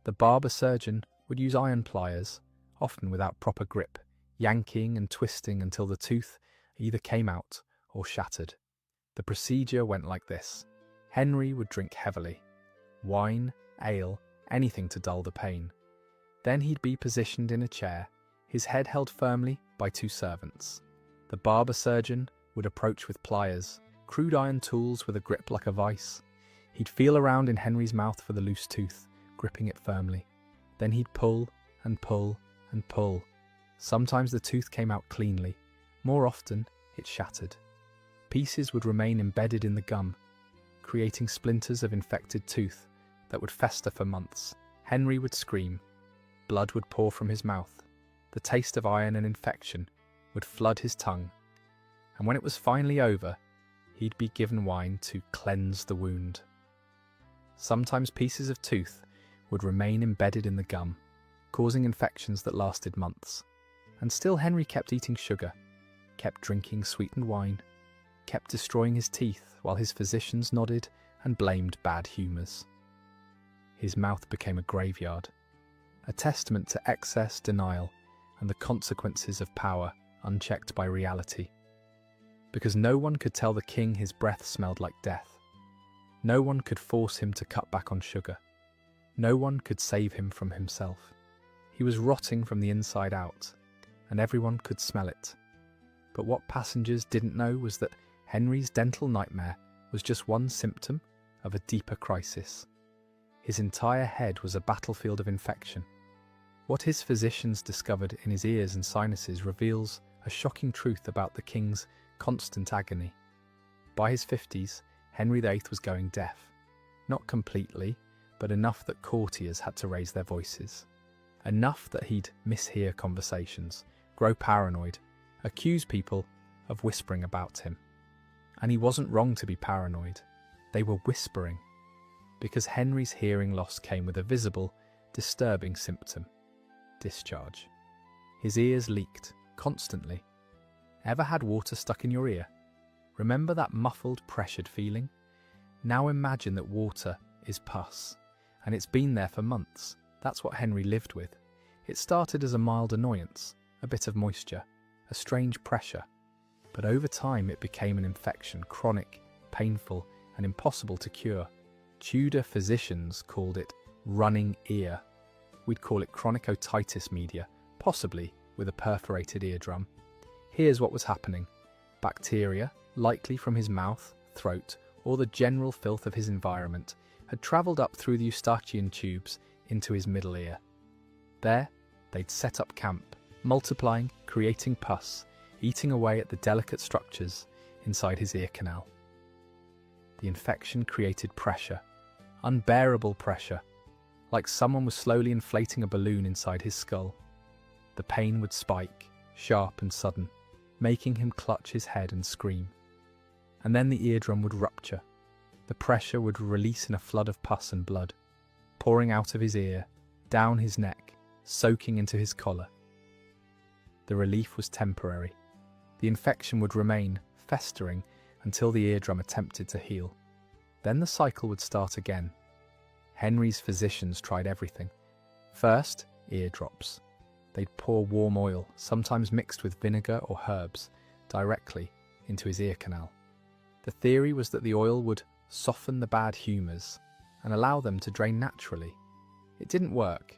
The barber surgeon would use iron pliers, often without proper grip, yanking and twisting until the tooth either came out or shattered. The procedure went like this. Henry would drink heavily. Wine, ale, anything to dull the pain. Then he'd be positioned in a chair, his head held firmly by two servants. The barber surgeon would approach with pliers, crude iron tools with a grip like a vice. He'd feel around in Henry's mouth for the loose tooth, gripping it firmly. Then he'd pull and pull and pull. Sometimes the tooth came out cleanly. More often, it shattered. Pieces would remain embedded in the gum, creating splinters of infected tooth that would fester for months. Henry would scream. Blood would pour from his mouth. The taste of iron and infection would flood his tongue. And when it was finally over, he'd be given wine to cleanse the wound. Sometimes pieces of tooth would remain embedded in the gum, causing infections that lasted months. And still Henry kept eating sugar, kept drinking sweetened wine, kept destroying his teeth while his physicians nodded and blamed bad humours. His mouth became a graveyard, a testament to excess, denial, and the consequences of power unchecked by reality. Because no one could tell the king his breath smelled like death. No one could force him to cut back on sugar. No one could save him from himself. He was rotting from the inside out, and everyone could smell it. But what passengers didn't know was that Henry's dental nightmare was just one symptom of a deeper crisis. His entire head was a battlefield of infection. What his physicians discovered in his ears and sinuses reveals a shocking truth about the king's constant agony. By his 50s, Henry VIII was going deaf. Not completely, but enough that courtiers had to raise their voices. Enough that he'd mishear conversations, grow paranoid, accuse people of whispering about him. And he wasn't wrong to be paranoid. They were whispering. Because Henry's hearing loss came with a visible, disturbing symptom: discharge. His ears leaked, constantly. Ever had water stuck in your ear? Remember that muffled, pressured feeling? Now imagine that water is pus, and it's been there for months. That's what Henry lived with. It started as a mild annoyance, a bit of moisture, a strange pressure. But over time it became an infection, chronic, painful, and impossible to cure. Tudor physicians called it running ear. We'd call it chronic otitis media, possibly with a perforated eardrum. Here's what was happening. Bacteria, likely from his mouth, throat, or the general filth of his environment, had travelled up through the Eustachian tubes into his middle ear. There, they'd set up camp, multiplying, creating pus, eating away at the delicate structures inside his ear canal. The infection created pressure, unbearable pressure, like someone was slowly inflating a balloon inside his skull. The pain would spike, sharp and sudden, making him clutch his head and scream. And then the eardrum would rupture. The pressure would release in a flood of pus and blood, pouring out of his ear, down his neck, soaking into his collar. The relief was temporary. The infection would remain, festering, until the eardrum attempted to heal. Then the cycle would start again. Henry's physicians tried everything. First, ear drops. They'd pour warm oil, sometimes mixed with vinegar or herbs, directly into his ear canal. The theory was that the oil would soften the bad humours and allow them to drain naturally. It didn't work.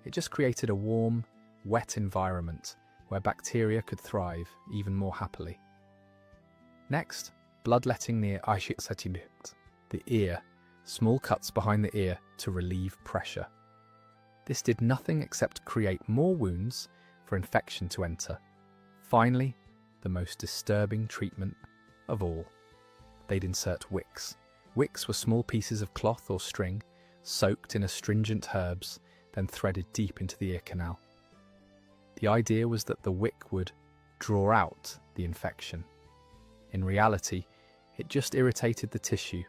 It just created a warm, wet environment where bacteria could thrive even more happily. Next, bloodletting near the ear, small cuts behind the ear to relieve pressure. This did nothing except create more wounds for infection to enter. Finally, the most disturbing treatment of all. They'd insert wicks. Wicks were small pieces of cloth or string, soaked in astringent herbs, then threaded deep into the ear canal. The idea was that the wick would draw out the infection. In reality, it just irritated the tissue,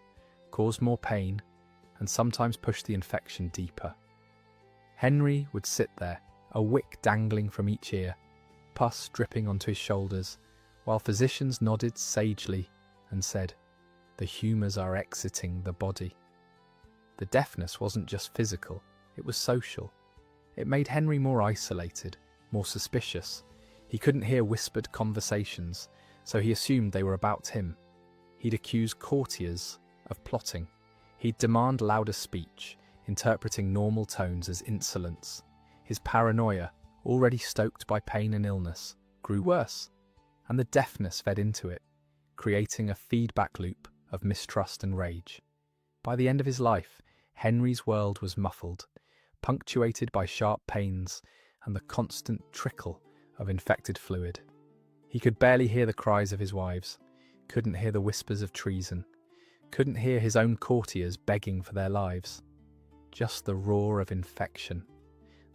caused more pain, and sometimes pushed the infection deeper. Henry would sit there, a wick dangling from each ear, pus dripping onto his shoulders, while physicians nodded sagely and said, "The humours are exiting the body." The deafness wasn't just physical, it was social. It made Henry more isolated, more suspicious. He couldn't hear whispered conversations, so he assumed they were about him. He'd accuse courtiers of plotting. He'd demand louder speech, interpreting normal tones as insolence. His paranoia, already stoked by pain and illness, grew worse, and the deafness fed into it, creating a feedback loop of mistrust and rage. By the end of his life, Henry's world was muffled, punctuated by sharp pains and the constant trickle of infected fluid. He could barely hear the cries of his wives, couldn't hear the whispers of treason, couldn't hear his own courtiers begging for their lives. Just the roar of infection,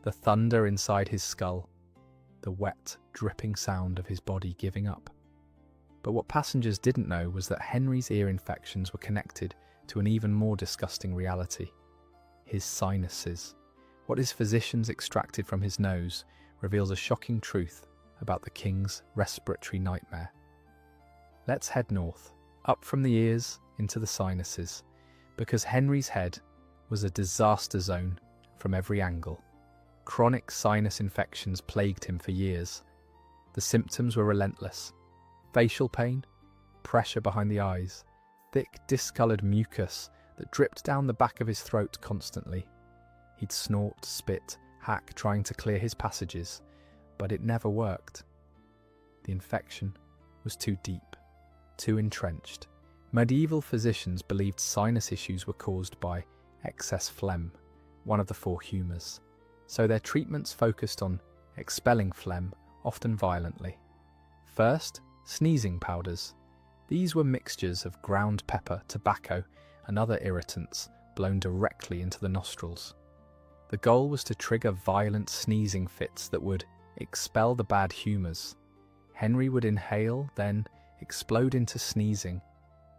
the thunder inside his skull, the wet, dripping sound of his body giving up. But what passengers didn't know was that Henry's ear infections were connected to an even more disgusting reality: his sinuses. What his physicians extracted from his nose reveals a shocking truth about the king's respiratory nightmare. Let's head north, up from the ears into the sinuses, because Henry's head was a disaster zone from every angle. Chronic sinus infections plagued him for years. The symptoms were relentless: facial pain, pressure behind the eyes, thick, discoloured mucus that dripped down the back of his throat constantly. He'd snort, spit, hack, trying to clear his passages, but it never worked. The infection was too deep, too entrenched. Medieval physicians believed sinus issues were caused by excess phlegm, one of the four humours, so their treatments focused on expelling phlegm, often violently. First, sneezing powders. These were mixtures of ground pepper, tobacco, and other irritants blown directly into the nostrils. The goal was to trigger violent sneezing fits that would expel the bad humours. Henry would inhale, then explode into sneezing.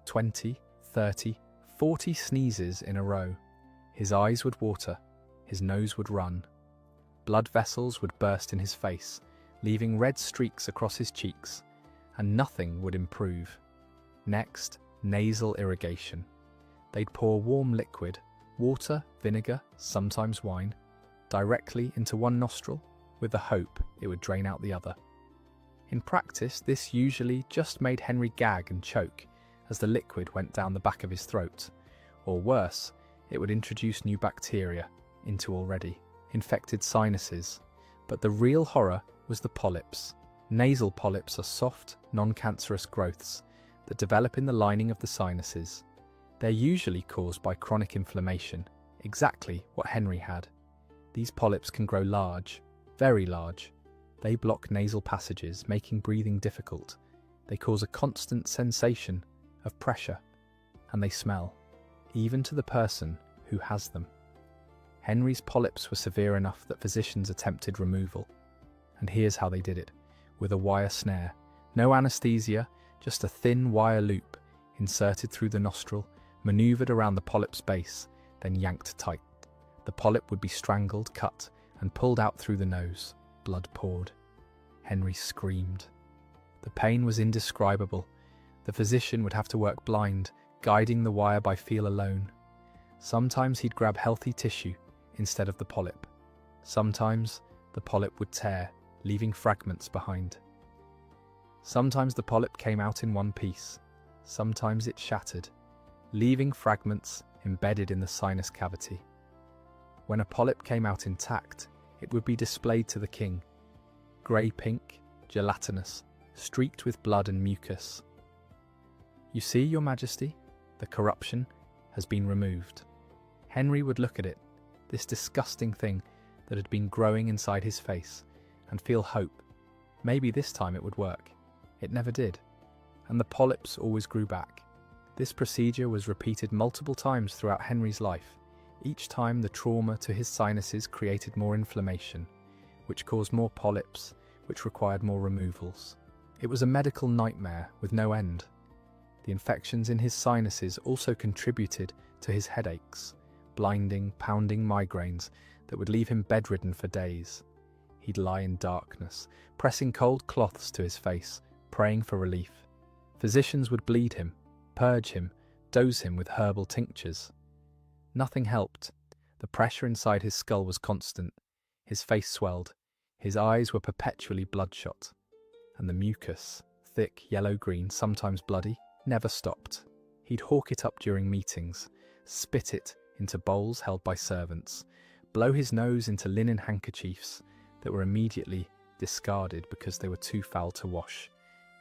20, 30, 40 sneezes in a row. His eyes would water, his nose would run. Blood vessels would burst in his face, leaving red streaks across his cheeks, and nothing would improve. Next, nasal irrigation. They'd pour warm liquid, water, vinegar, sometimes wine, directly into one nostril, with the hope it would drain out the other. In practice, this usually just made Henry gag and choke as the liquid went down the back of his throat, or worse, it would introduce new bacteria into already infected sinuses. But the real horror was the polyps. Nasal polyps are soft, non-cancerous growths that develop in the lining of the sinuses. They're usually caused by chronic inflammation, exactly what Henry had. These polyps can grow large, very large. They block nasal passages, making breathing difficult. They cause a constant sensation of pressure, and they smell, even to the person who has them. Henry's polyps were severe enough that physicians attempted removal. And here's how they did it: with a wire snare. No anesthesia, just a thin wire loop inserted through the nostril, manoeuvred around the polyp's base, then yanked tight. The polyp would be strangled, cut, and pulled out through the nose. Blood poured. Henry screamed. The pain was indescribable. The physician would have to work blind, guiding the wire by feel alone. Sometimes he'd grab healthy tissue instead of the polyp. Sometimes the polyp would tear, leaving fragments behind. Sometimes the polyp came out in one piece. Sometimes it shattered, leaving fragments embedded in the sinus cavity. When a polyp came out intact, it would be displayed to the king. Grey-pink, gelatinous, streaked with blood and mucus. "You see, Your Majesty, the corruption has been removed." Henry would look at it, this disgusting thing that had been growing inside his face, and feel hope. Maybe this time it would work. It never did, and the polyps always grew back. This procedure was repeated multiple times throughout Henry's life. Each time the trauma to his sinuses created more inflammation, which caused more polyps, which required more removals. It was a medical nightmare with no end. The infections in his sinuses also contributed to his headaches, blinding, pounding migraines that would leave him bedridden for days. He'd lie in darkness, pressing cold cloths to his face, praying for relief. Physicians would bleed him, purge him, dose him with herbal tinctures. Nothing helped. The pressure inside his skull was constant. His face swelled. His eyes were perpetually bloodshot. And the mucus, thick, yellow-green, sometimes bloody, never stopped. He'd hawk it up during meetings, spit it into bowls held by servants, blow his nose into linen handkerchiefs that were immediately discarded because they were too foul to wash.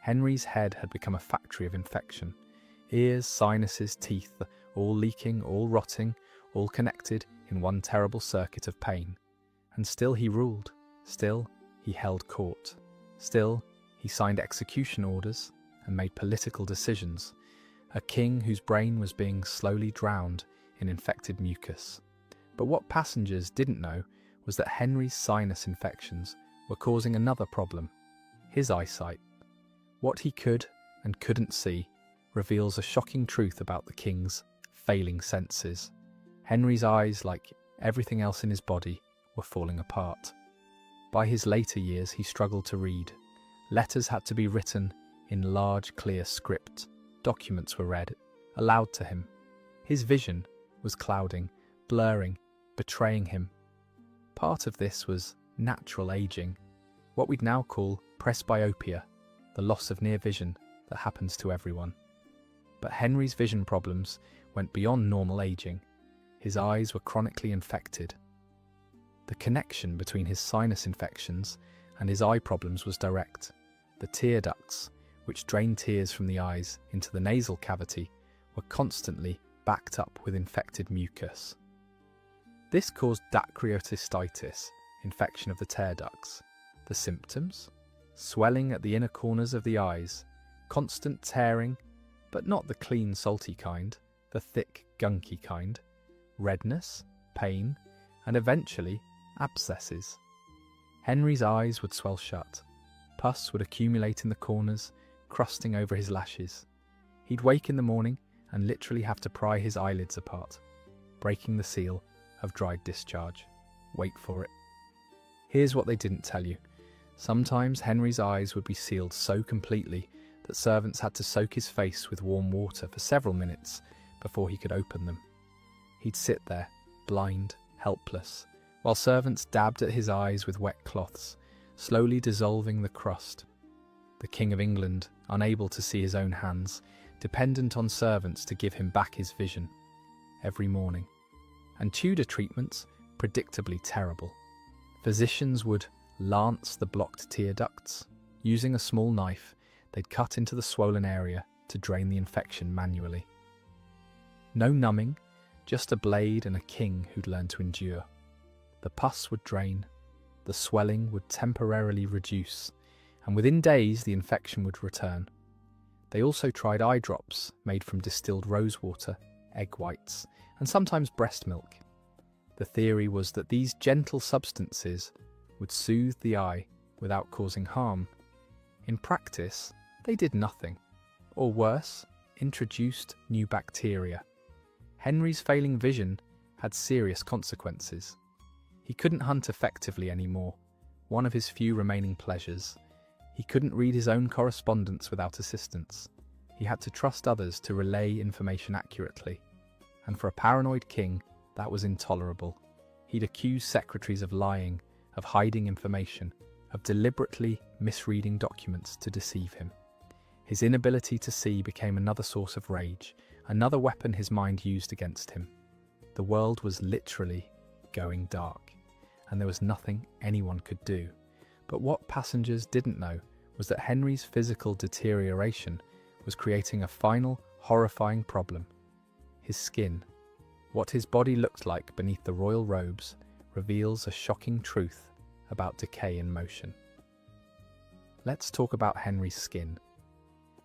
Henry's head had become a factory of infection. Ears, sinuses, teeth, all leaking, all rotting, all connected in one terrible circuit of pain. And still he ruled. Still he held court. Still he signed execution orders and made political decisions. A king whose brain was being slowly drowned in infected mucus. But what passengers didn't know was that Henry's sinus infections were causing another problem: his eyesight. What he could and couldn't see reveals a shocking truth about the king's failing senses. Henry's eyes, like everything else in his body, were falling apart. By his later years, he struggled to read. Letters had to be written in large, clear script. Documents were read aloud to him. His vision was clouding, blurring, betraying him. Part of this was natural aging, what we'd now call presbyopia, the loss of near vision that happens to everyone. But Henry's vision problems went beyond normal aging. His eyes were chronically infected. The connection between his sinus infections and his eye problems was direct. The tear ducts, which drained tears from the eyes into the nasal cavity, were constantly backed up with infected mucus. This caused dacryocystitis, infection of the tear ducts. The symptoms? Swelling at the inner corners of the eyes, constant tearing, but not the clean, salty kind, the thick, gunky kind, redness, pain, and eventually abscesses. Henry's eyes would swell shut. Pus would accumulate in the corners, crusting over his lashes. He'd wake in the morning and literally have to pry his eyelids apart, breaking the seal of dried discharge. Wait for it. Here's what they didn't tell you. Sometimes Henry's eyes would be sealed so completely that servants had to soak his face with warm water for several minutes before he could open them. He'd sit there, blind, helpless, while servants dabbed at his eyes with wet cloths, slowly dissolving the crust. The King of England, unable to see his own hands, dependent on servants to give him back his vision every morning. And Tudor treatments, predictably terrible. Physicians would lance the blocked tear ducts. Using a small knife, they'd cut into the swollen area to drain the infection manually. No numbing, just a blade and a king who'd learned to endure. The pus would drain, the swelling would temporarily reduce, and within days the infection would return. They also tried eye drops made from distilled rosewater, egg whites, and sometimes breast milk. The theory was that these gentle substances would soothe the eye without causing harm. In practice, they did nothing, or worse, introduced new bacteria. Henry's failing vision had serious consequences. He couldn't hunt effectively anymore, one of his few remaining pleasures. He couldn't read his own correspondence without assistance. He had to trust others to relay information accurately. And for a paranoid king, that was intolerable. He'd accuse secretaries of lying, of hiding information, of deliberately misreading documents to deceive him. His inability to see became another source of rage, another weapon his mind used against him. The world was literally going dark, and there was nothing anyone could do. But what passengers didn't know was that Henry's physical deterioration was creating a final, horrifying problem. His skin. What his body looked like beneath the royal robes reveals a shocking truth about decay in motion. Let's talk about Henry's skin.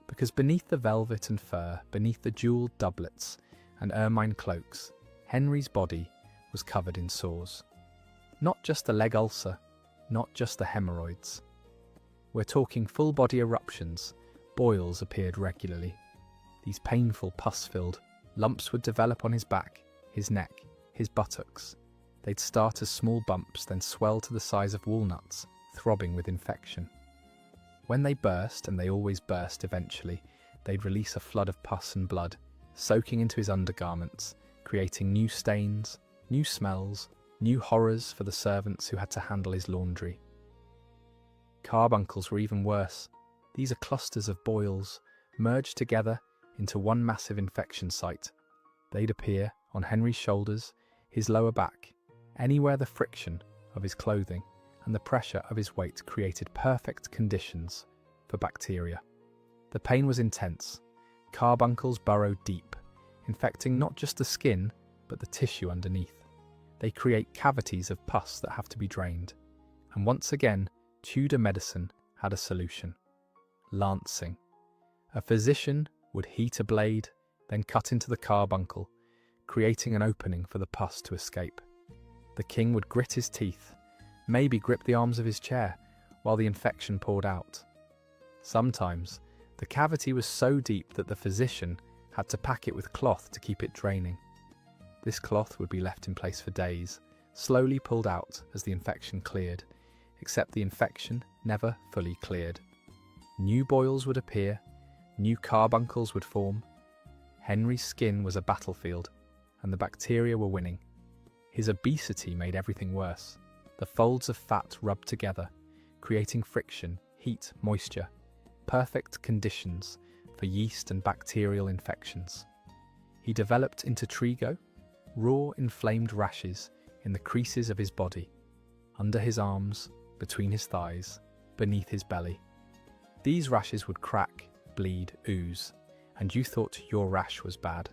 Because beneath the velvet and fur, beneath the jewelled doublets and ermine cloaks, Henry's body was covered in sores. Not just a leg ulcer, not just the hemorrhoids. We're talking full-body eruptions. Boils appeared regularly. These painful, pus-filled lumps would develop on his back, his neck, his buttocks. They'd start as small bumps, then swell to the size of walnuts, throbbing with infection. When they burst, and they always burst eventually, they'd release a flood of pus and blood, soaking into his undergarments, creating new stains, new smells, new horrors for the servants who had to handle his laundry. Carbuncles were even worse. These are clusters of boils, merged together into one massive infection site. They'd appear on Henry's shoulders, his lower back, anywhere the friction of his clothing and the pressure of his weight created perfect conditions for bacteria. The pain was intense. Carbuncles burrowed deep, infecting not just the skin, but the tissue underneath. They create cavities of pus that have to be drained. And once again, Tudor medicine had a solution. Lancing. A physician would heat a blade, then cut into the carbuncle, creating an opening for the pus to escape. The king would grit his teeth, maybe grip the arms of his chair, while the infection poured out. Sometimes, the cavity was so deep that the physician had to pack it with cloth to keep it draining. This cloth would be left in place for days, slowly pulled out as the infection cleared, except the infection never fully cleared. New boils would appear, new carbuncles would form. Henry's skin was a battlefield, and the bacteria were winning. His obesity made everything worse. The folds of fat rubbed together, creating friction, heat, moisture, perfect conditions for yeast and bacterial infections. He developed intrigo, raw inflamed rashes in the creases of his body, under his arms, between his thighs, beneath his belly. These rashes would crack, bleed, ooze, and you thought your rash was bad.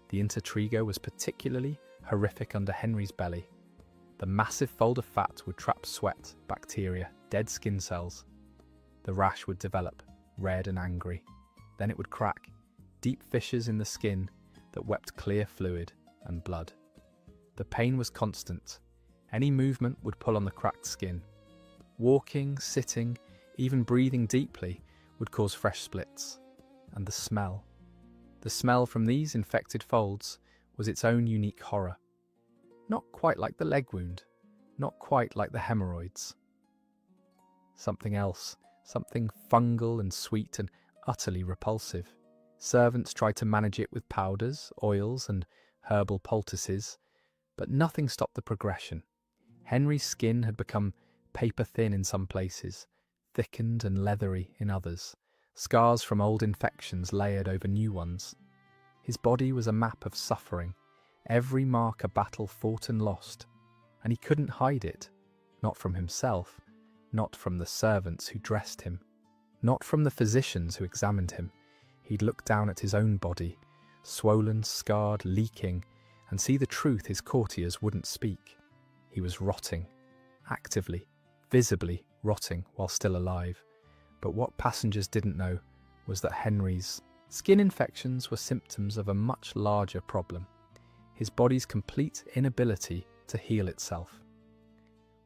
The intrigo was particularly horrific under Henry's belly. The massive fold of fat would trap sweat, bacteria, dead skin cells. The rash would develop, red and angry. Then it would crack, deep fissures in the skin that wept clear fluid and blood. The pain was constant. Any movement would pull on the cracked skin. Walking, sitting, even breathing deeply would cause fresh splits. And the smell from these infected folds was its own unique horror. Not quite like the leg wound, not quite like the hemorrhoids. Something else, something fungal and sweet and utterly repulsive. Servants tried to manage it with powders, oils, and herbal poultices, but nothing stopped the progression. Henry's skin had become paper-thin in some places, thickened and leathery in others, scars from old infections layered over new ones. His body was a map of suffering, every mark a battle fought and lost, and he couldn't hide it, not from himself, not from the servants who dressed him, not from the physicians who examined him. He'd look down at his own body, swollen, scarred, leaking, and see the truth his courtiers wouldn't speak. He was rotting, actively, visibly rotting while still alive. But what passengers didn't know was that Henry's skin infections were symptoms of a much larger problem, his body's complete inability to heal itself.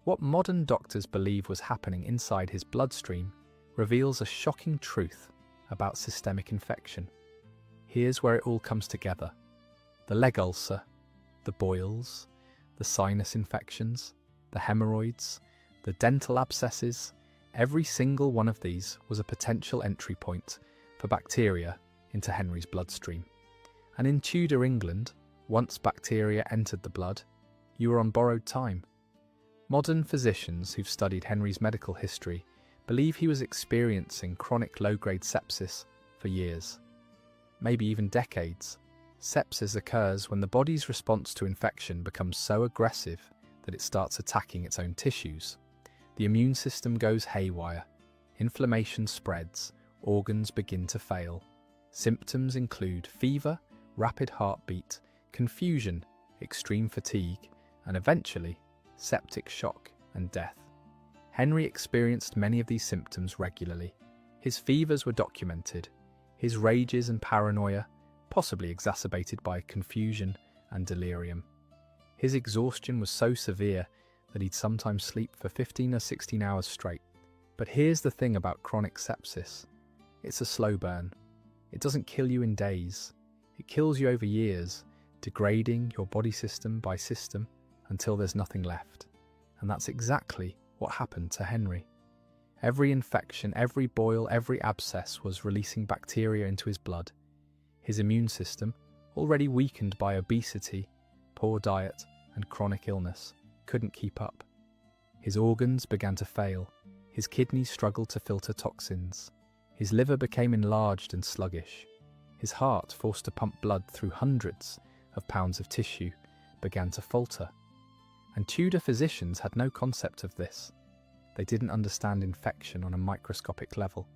What modern doctors believe was happening inside his bloodstream reveals a shocking truth about systemic infection. Here's where it all comes together. The leg ulcer, the boils, the sinus infections, the hemorrhoids, the dental abscesses, every single one of these was a potential entry point for bacteria into Henry's bloodstream. And in Tudor England, once bacteria entered the blood, you were on borrowed time. Modern physicians who've studied Henry's medical history believe he was experiencing chronic low-grade sepsis for years, maybe even decades. Sepsis occurs when the body's response to infection becomes so aggressive that it starts attacking its own tissues. The immune system goes haywire, inflammation spreads, organs begin to fail. Symptoms include fever, rapid heartbeat, confusion, extreme fatigue, and eventually, septic shock and death. Henry experienced many of these symptoms regularly. His fevers were documented, his rages and paranoia, possibly exacerbated by confusion and delirium. His exhaustion was so severe that he'd sometimes sleep for 15 or 16 hours straight. But here's the thing about chronic sepsis. It's a slow burn. It doesn't kill you in days. It kills you over years, degrading your body system by system until there's nothing left. And that's exactly what happened to Henry. Every infection, every boil, every abscess was releasing bacteria into his blood. His immune system, already weakened by obesity, poor diet, and chronic illness, couldn't keep up. His organs began to fail. His kidneys struggled to filter toxins. His liver became enlarged and sluggish. His heart, forced to pump blood through hundreds of pounds of tissue, began to falter. And Tudor physicians had no concept of this. They didn't understand infection on a microscopic level.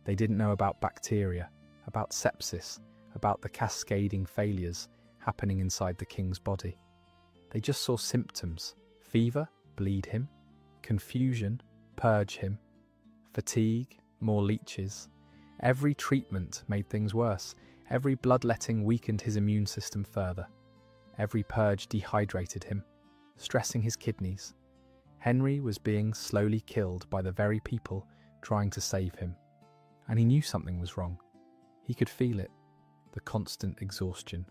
They didn't know about bacteria, about sepsis, about the cascading failures happening inside the king's body. They just saw symptoms: fever, bleed him; confusion, purge him; fatigue, more leeches. Every treatment made things worse. Every bloodletting weakened his immune system further. Every purge dehydrated him, stressing his kidneys. Henry was being slowly killed by the very people trying to save him. And he knew something was wrong. He could feel it, the constant exhaustion,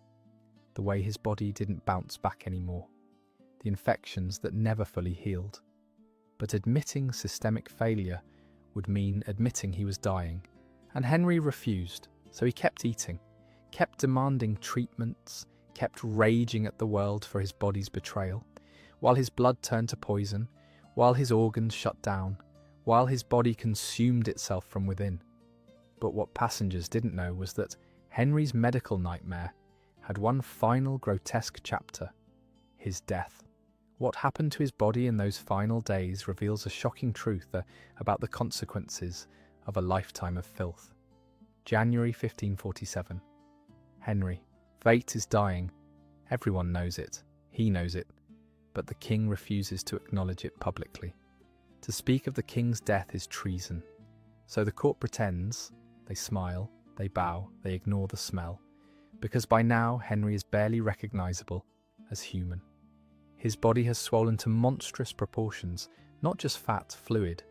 the way his body didn't bounce back anymore, the infections that never fully healed. But admitting systemic failure would mean admitting he was dying. And Henry refused, so he kept eating, kept demanding treatments, kept raging at the world for his body's betrayal, while his blood turned to poison, while his organs shut down, while his body consumed itself from within. But what passengers didn't know was that Henry's medical nightmare had one final grotesque chapter: his death. What happened to his body in those final days reveals a shocking truth about the consequences of a lifetime of filth. January 1547. Henry, fate is dying. Everyone knows it. He knows it. But the king refuses to acknowledge it publicly. To speak of the king's death is treason. So the court pretends, they smile, they bow, they ignore the smell, because by now Henry is barely recognizable as human. His body has swollen to monstrous proportions, not just fat, fluid.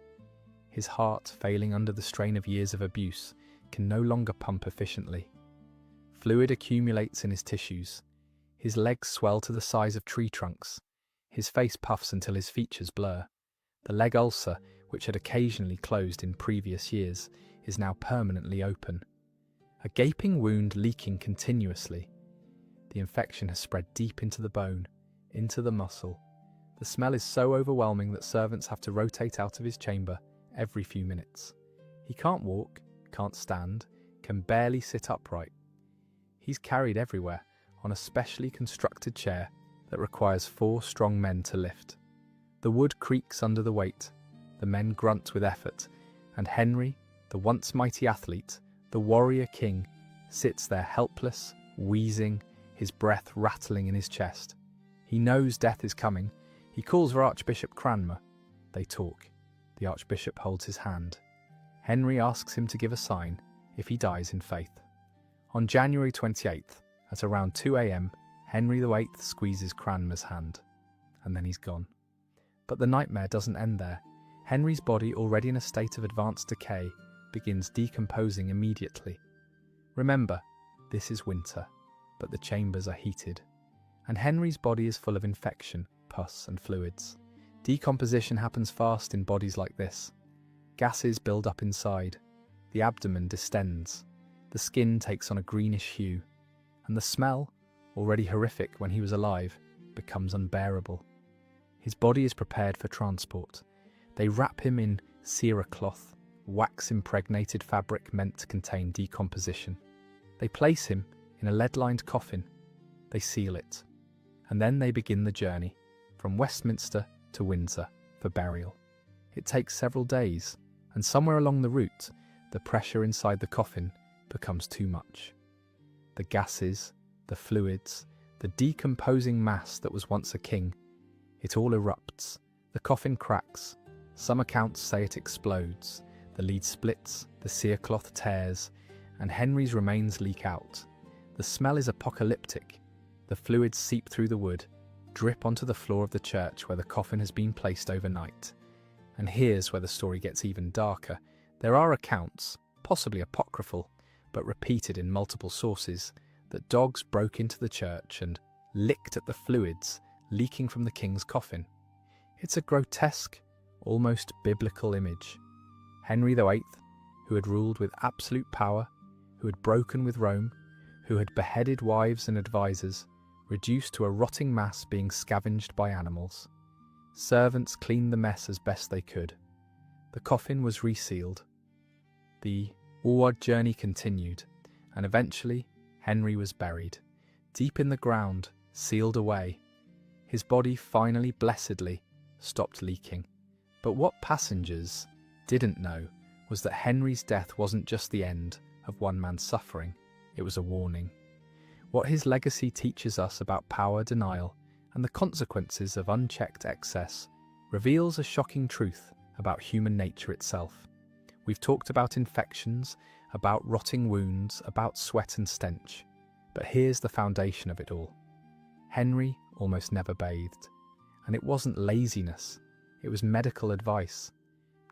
His heart, failing under the strain of years of abuse, can no longer pump efficiently. Fluid accumulates in his tissues. His legs swell to the size of tree trunks. His face puffs until his features blur. The leg ulcer, which had occasionally closed in previous years, is now permanently open. A gaping wound leaking continuously. The infection has spread deep into the bone, into the muscle. The smell is so overwhelming that servants have to rotate out of his chamber every few minutes. He can't walk, can't stand, can barely sit upright. He's carried everywhere on a specially constructed chair that requires 4 strong men to lift. The wood creaks under the weight, the men grunt with effort, and Henry, the once mighty athlete, the warrior king, sits there helpless, wheezing, his breath rattling in his chest. He knows death is coming. He calls for Archbishop Cranmer. They talk. The Archbishop holds his hand. Henry asks him to give a sign if he dies in faith. On January 28th, at around 2 a.m, Henry VIII squeezes Cranmer's hand, and then he's gone. But the nightmare doesn't end there. Henry's body, already in a state of advanced decay, begins decomposing immediately. Remember, this is winter, but the chambers are heated, and Henry's body is full of infection, pus and fluids. Decomposition happens fast in bodies like this. Gases build up inside. The abdomen distends. The skin takes on a greenish hue, and the smell, already horrific when he was alive, becomes unbearable. His body is prepared for transport. They wrap him in cerecloth, wax-impregnated fabric meant to contain decomposition. They place him in a lead-lined coffin. They seal it. And then they begin the journey from Westminster to Windsor for burial. It takes several days, and somewhere along the route, the pressure inside the coffin becomes too much. The gases, the fluids, the decomposing mass that was once a king, it all erupts. The coffin cracks. Some accounts say it explodes. The lead splits, the cerecloth tears, and Henry's remains leak out. The smell is apocalyptic. The fluids seep through the wood, drip onto the floor of the church where the coffin has been placed overnight. And here's where the story gets even darker. There are accounts, possibly apocryphal, but repeated in multiple sources, that dogs broke into the church and licked at the fluids leaking from the king's coffin. It's a grotesque, almost biblical image. Henry VIII, who had ruled with absolute power, who had broken with Rome, who had beheaded wives and advisors, reduced to a rotting mass being scavenged by animals. Servants cleaned the mess as best they could. The coffin was resealed. The onward journey continued, and eventually Henry was buried, deep in the ground, sealed away. His body finally, blessedly, stopped leaking. But what passengers didn't know was that Henry's death wasn't just the end of one man's suffering, it was a warning. What his legacy teaches us about power denial and the consequences of unchecked excess reveals a shocking truth about human nature itself. We've talked about infections, about rotting wounds, about sweat and stench. But here's the foundation of it all. Henry almost never bathed. And it wasn't laziness, it was medical advice.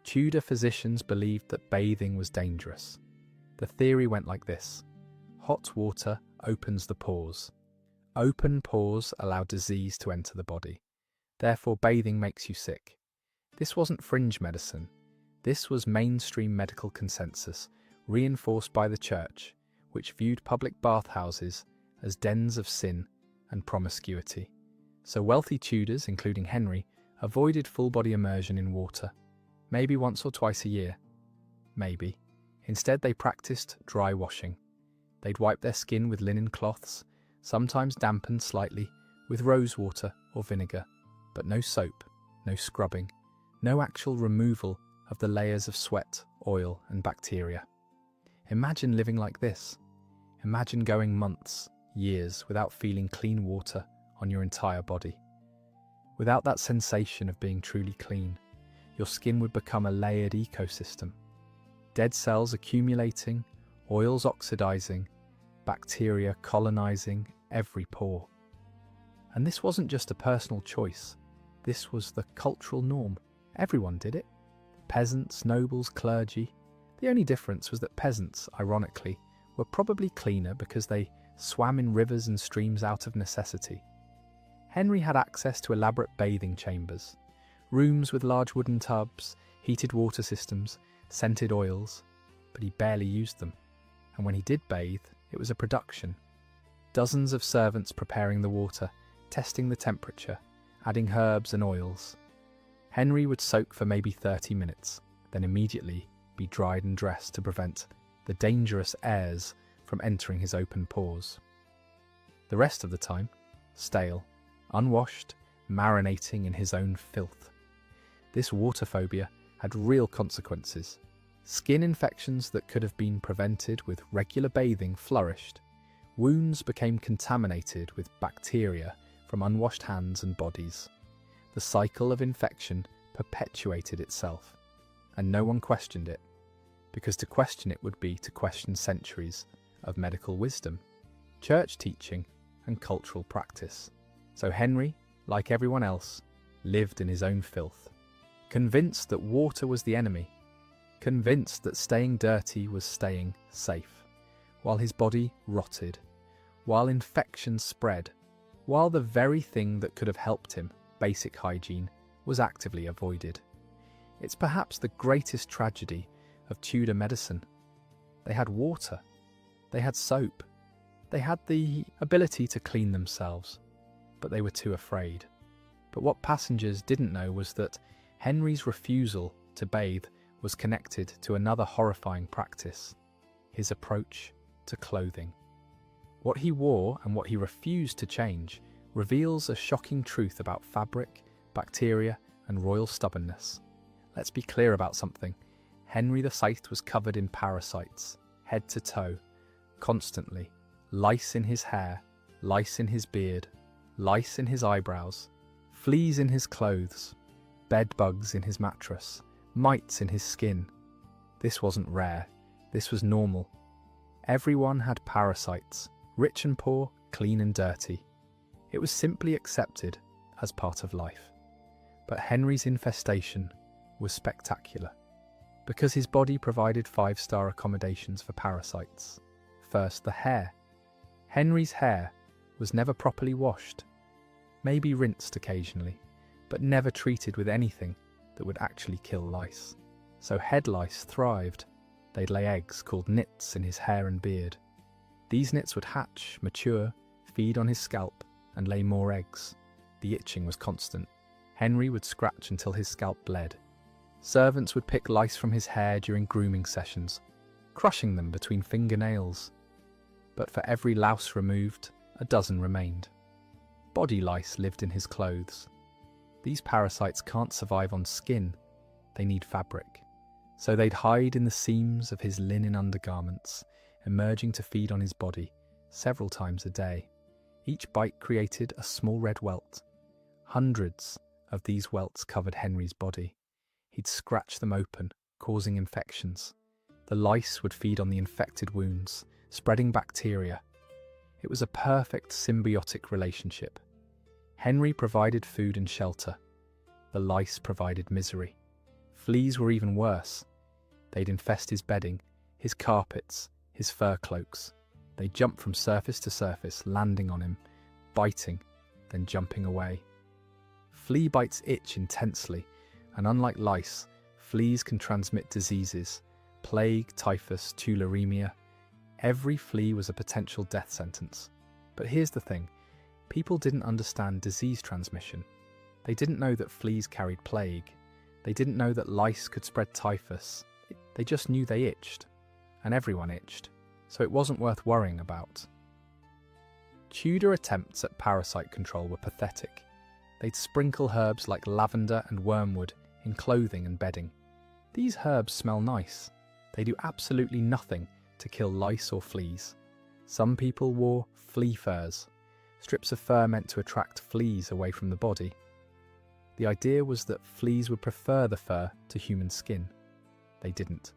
Tudor physicians believed that bathing was dangerous. The theory went like this. Hot water opens the pores. Open pores allow disease to enter the body. Therefore, bathing makes you sick. This wasn't fringe medicine. This was mainstream medical consensus, reinforced by the church, which viewed public bathhouses as dens of sin and promiscuity. So wealthy Tudors, including Henry, avoided full-body immersion in water, maybe once or twice a year. Maybe. Instead, they practiced dry washing. They'd wipe their skin with linen cloths, sometimes dampened slightly with rose water or vinegar, but no soap, no scrubbing, no actual removal of the layers of sweat, oil, and bacteria. Imagine living like this. Imagine going months, years without feeling clean water on your entire body. Without that sensation of being truly clean, your skin would become a layered ecosystem. Dead cells accumulating, oils oxidizing, bacteria colonizing every pore. And this wasn't just a personal choice. This was the cultural norm. Everyone did it. Peasants, nobles, clergy. The only difference was that peasants, ironically, were probably cleaner because they swam in rivers and streams out of necessity. Henry had access to elaborate bathing chambers, rooms with large wooden tubs, heated water systems, scented oils, but he barely used them. And when he did bathe, it was a production. Dozens of servants preparing the water, testing the temperature, adding herbs and oils. Henry would soak for maybe 30 minutes, then immediately be dried and dressed to prevent the dangerous airs from entering his open pores. The rest of the time, stale, unwashed, marinating in his own filth. This water phobia had real consequences. Skin infections that could have been prevented with regular bathing flourished. Wounds became contaminated with bacteria from unwashed hands and bodies. The cycle of infection perpetuated itself, and no one questioned it, because to question it would be to question centuries of medical wisdom, church teaching, and cultural practice. So Henry, like everyone else, lived in his own filth, convinced that water was the enemy, convinced that staying dirty was staying safe, while his body rotted, while infections spread, while the very thing that could have helped him, basic hygiene, was actively avoided. It's perhaps the greatest tragedy of Tudor medicine. They had water, They had soap. They had the ability to clean themselves, but they were too afraid. But what passengers didn't know was that Henry's refusal to bathe was connected to another horrifying practice: his approach to clothing. What he wore and what he refused to change reveals a shocking truth about fabric, bacteria, and royal stubbornness. Let's be clear about something. Henry VIII was covered in parasites, head to toe, constantly. Lice in his hair, lice in his beard, lice in his eyebrows, fleas in his clothes, bed bugs in his mattress, mites in his skin. This wasn't rare, this was normal. Everyone had parasites, rich and poor, clean and dirty. It was simply accepted as part of life. But Henry's infestation was spectacular, because his body provided 5-star accommodations for parasites. First, the hair. Henry's hair was never properly washed, maybe rinsed occasionally, but never treated with anything that would actually kill lice. So head lice thrived. They'd lay eggs called nits in his hair and beard. These nits would hatch, mature, feed on his scalp, and lay more eggs. The itching was constant. Henry would scratch until his scalp bled. Servants would pick lice from his hair during grooming sessions, crushing them between fingernails. But for every louse removed, a dozen remained. Body lice lived in his clothes. These parasites can't survive on skin, they need fabric. So they'd hide in the seams of his linen undergarments, emerging to feed on his body several times a day. Each bite created a small red welt. Hundreds of these welts covered Henry's body. He'd scratch them open, causing infections. The lice would feed on the infected wounds, spreading bacteria. It was a perfect symbiotic relationship. Henry provided food and shelter. The lice provided misery. Fleas were even worse. They'd infest his bedding, his carpets, his fur cloaks. They'd jump from surface to surface, landing on him, biting, then jumping away. Flea bites itch intensely, and unlike lice, fleas can transmit diseases: plague, typhus, tularemia. Every flea was a potential death sentence. But here's the thing, people didn't understand disease transmission. They didn't know that fleas carried plague. They didn't know that lice could spread typhus. They just knew they itched, and everyone itched, so it wasn't worth worrying about. Tudor attempts at parasite control were pathetic. They'd sprinkle herbs like lavender and wormwood in clothing and bedding. These herbs smell nice. They do absolutely nothing to kill lice or fleas. Some people wore flea furs, strips of fur meant to attract fleas away from the body. The idea was that fleas would prefer the fur to human skin. They didn't.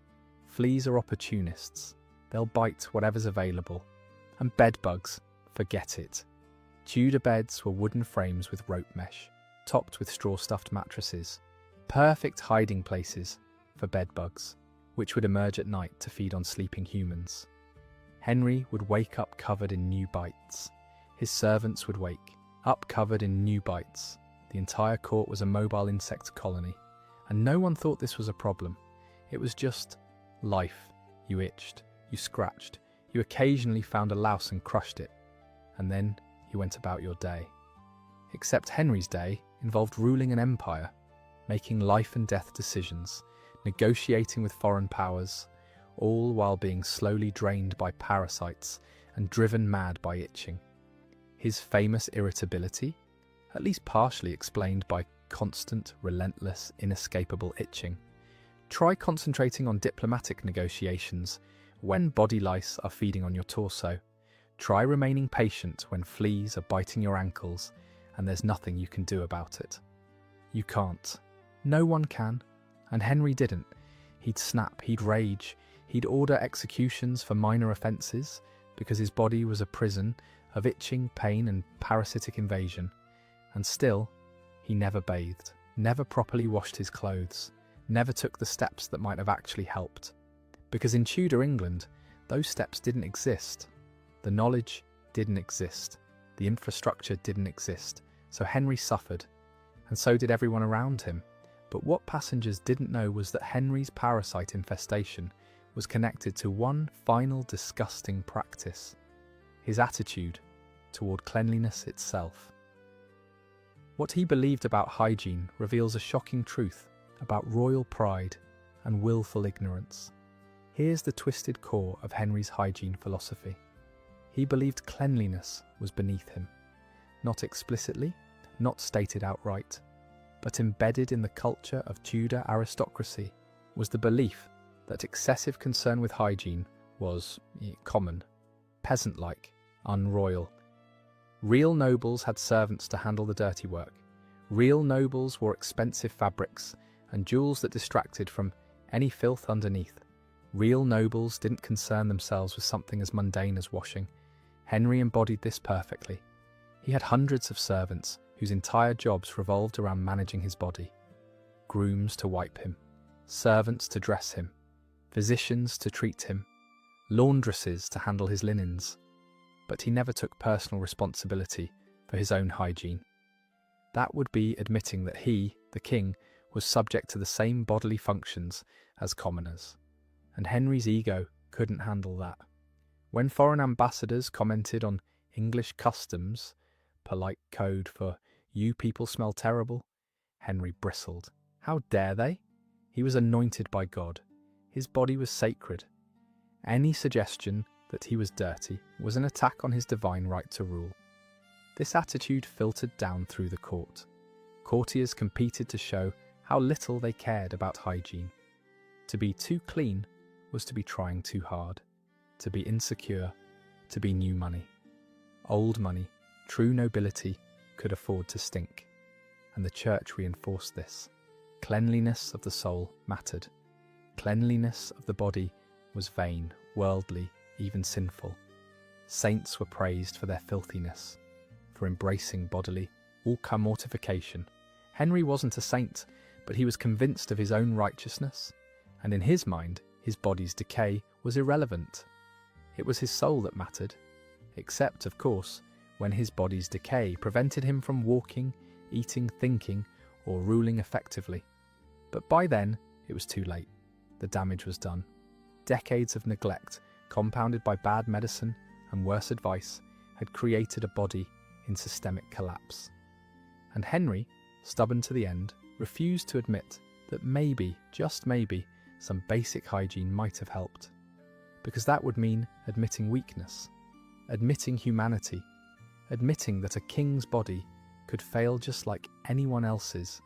Fleas are opportunists. They'll bite whatever's available. And bed bugs, forget it. Tudor beds were wooden frames with rope mesh, topped with straw-stuffed mattresses. Perfect hiding places for bed bugs, which would emerge at night to feed on sleeping humans. Henry would wake up covered in new bites. His servants would wake up covered in new bites. The entire court was a mobile insect colony, and no one thought this was a problem. It was just life. You itched, you scratched, you occasionally found a louse and crushed it, and then you went about your day. Except Henry's day involved ruling an empire, making life and death decisions, negotiating with foreign powers, all while being slowly drained by parasites and driven mad by itching. His famous irritability, at least partially explained by constant, relentless, inescapable itching. Try concentrating on diplomatic negotiations when body lice are feeding on your torso. Try remaining patient when fleas are biting your ankles and there's nothing you can do about it. You can't. No one can. And Henry didn't. He'd snap, he'd rage, he'd order executions for minor offences because his body was a prison of itching, pain and parasitic invasion. And still, he never bathed, never properly washed his clothes, never took the steps that might have actually helped. Because in Tudor England, those steps didn't exist. The knowledge didn't exist. The infrastructure didn't exist. So Henry suffered, and so did everyone around him. But what passengers didn't know was that Henry's parasite infestation was connected to one final disgusting practice: his attitude toward cleanliness itself. What he believed about hygiene reveals a shocking truth about royal pride and willful ignorance. Here's the twisted core of Henry's hygiene philosophy. He believed cleanliness was beneath him, not explicitly, not stated outright, but embedded in the culture of Tudor aristocracy was the belief that excessive concern with hygiene was common, peasant-like, unroyal. Real nobles had servants to handle the dirty work. Real nobles wore expensive fabrics and jewels that distracted from any filth underneath. Real nobles didn't concern themselves with something as mundane as washing. Henry embodied this perfectly. He had hundreds of servants whose entire jobs revolved around managing his body. Grooms to wipe him, servants to dress him, physicians to treat him, laundresses to handle his linens. But he never took personal responsibility for his own hygiene. That would be admitting that he, the king, was subject to the same bodily functions as commoners. And Henry's ego couldn't handle that. When foreign ambassadors commented on English customs, polite code for "you people smell terrible," Henry bristled. How dare they? He was anointed by God. His body was sacred. Any suggestion that he was dirty was an attack on his divine right to rule. This attitude filtered down through the court. Courtiers competed to show how little they cared about hygiene. To be too clean was to be trying too hard, to be insecure, to be new money. Old money, true nobility, could afford to stink. And the church reinforced this. Cleanliness of the soul mattered. Cleanliness of the body was vain, worldly, even sinful. Saints were praised for their filthiness, for embracing bodily, all-come mortification. Henry wasn't a saint, but he was convinced of his own righteousness, and in his mind, his body's decay was irrelevant. It was his soul that mattered, except, of course, when his body's decay prevented him from walking, eating, thinking, or ruling effectively. But by then, it was too late. The damage was done. Decades of neglect, compounded by bad medicine and worse advice, had created a body in systemic collapse. And Henry, stubborn to the end, refused to admit that maybe, just maybe, some basic hygiene might have helped. Because that would mean admitting weakness, admitting humanity, admitting that a king's body could fail just like anyone else's.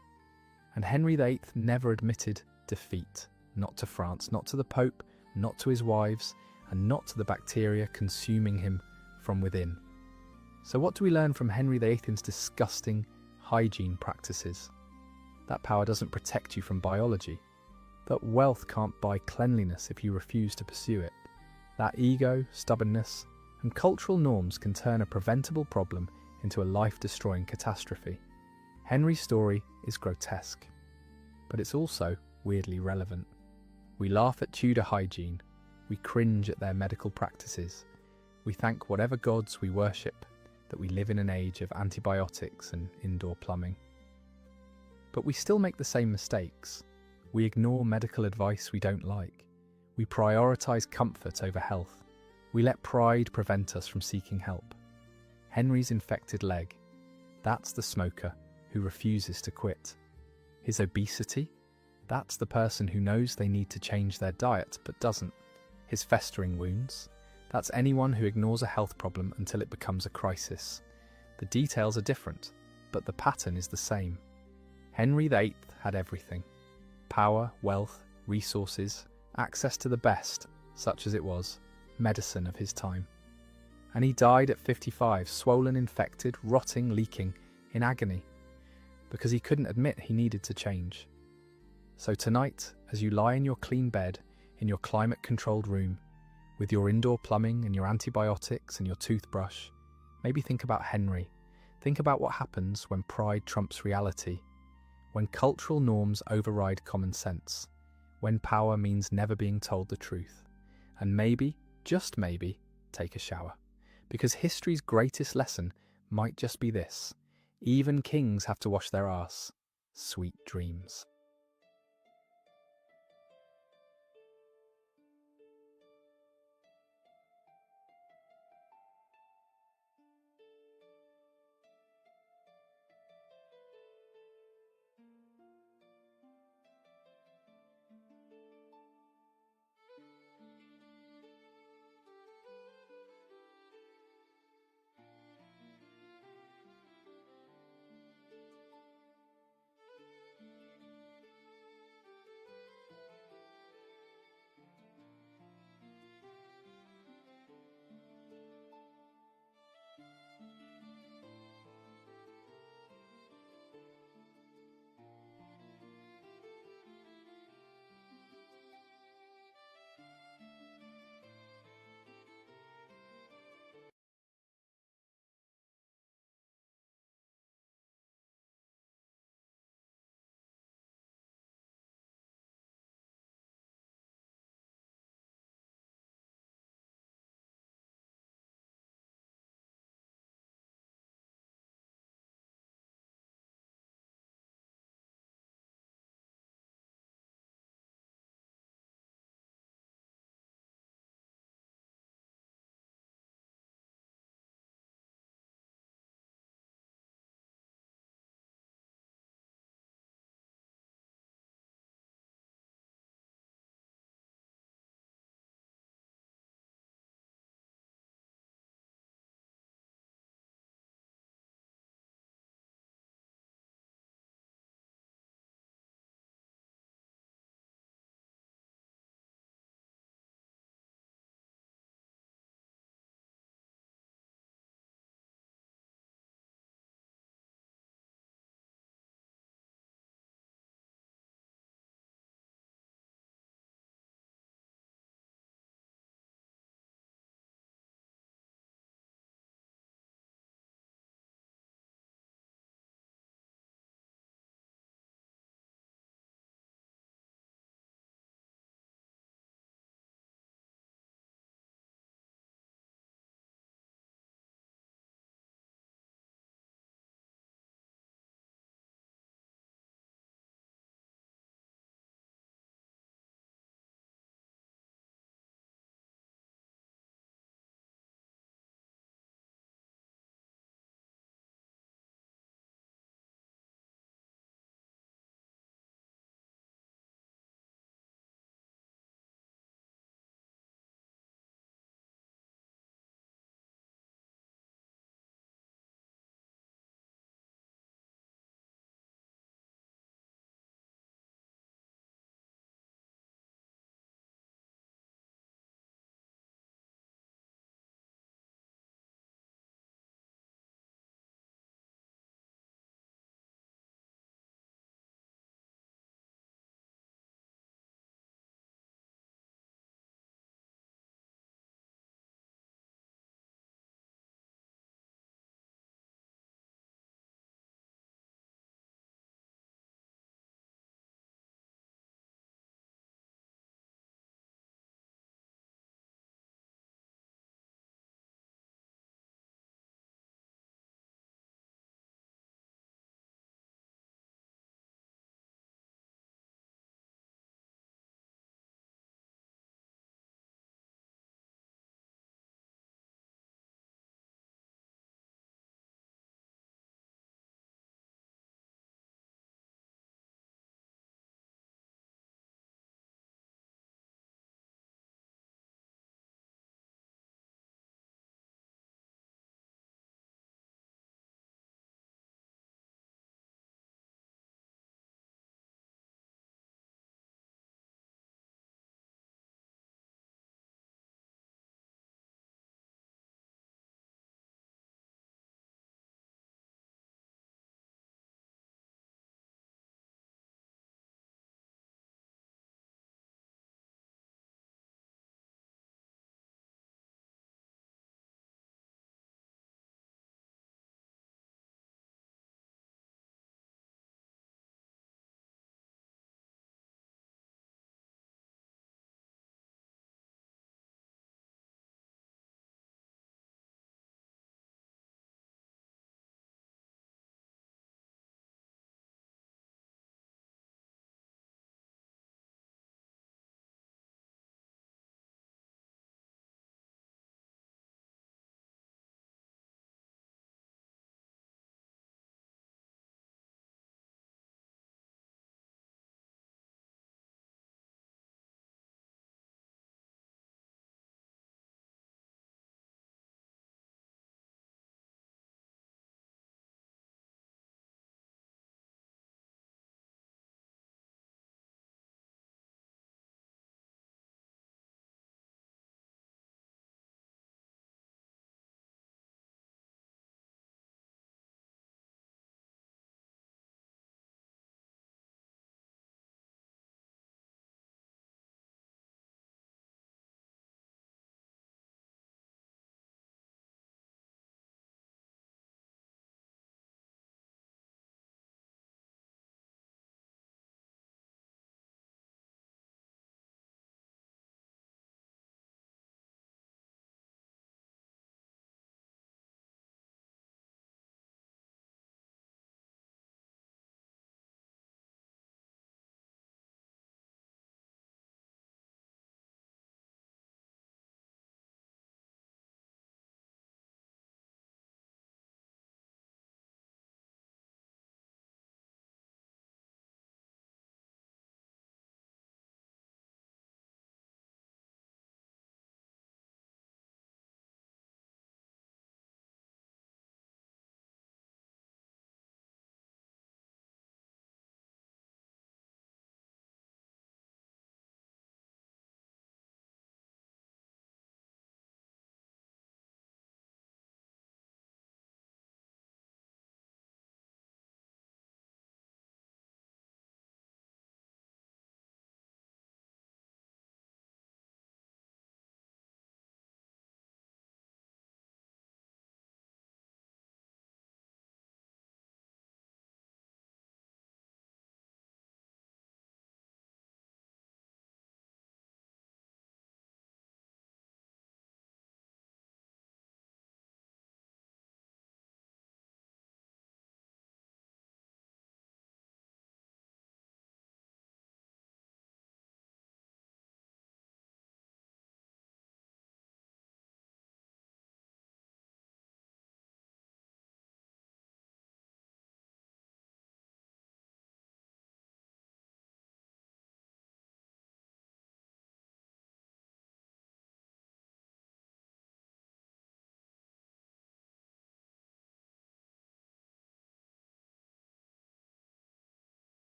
And Henry VIII never admitted defeat, not to France, not to the Pope, not to his wives, and not to the bacteria consuming him from within. So what do we learn from Henry VIII's disgusting hygiene practices? That power doesn't protect you from biology. That wealth can't buy cleanliness if you refuse to pursue it. That ego, stubbornness, and cultural norms can turn a preventable problem into a life-destroying catastrophe. Henry's story is grotesque, but it's also weirdly relevant. We laugh at Tudor hygiene, we cringe at their medical practices, we thank whatever gods we worship that we live in an age of antibiotics and indoor plumbing. But we still make the same mistakes. We ignore medical advice we don't like. We prioritise comfort over health. We let pride prevent us from seeking help. Henry's infected leg, that's the smoker who refuses to quit. His obesity, that's the person who knows they need to change their diet but doesn't. His festering wounds, that's anyone who ignores a health problem until it becomes a crisis. The details are different, but the pattern is the same. Henry VIII had everything: power, wealth, resources, access to the best, such as it was, medicine of his time. And he died at 55, swollen, infected, rotting, leaking, in agony, because he couldn't admit he needed to change. So tonight, as you lie in your clean bed, in your climate-controlled room, with your indoor plumbing and your antibiotics and your toothbrush, maybe think about Henry. Think about what happens when pride trumps reality, when cultural norms override common sense, when power means never being told the truth. And maybe, just maybe, take a shower. Because history's greatest lesson might just be this: even kings have to wash their arse. Sweet dreams.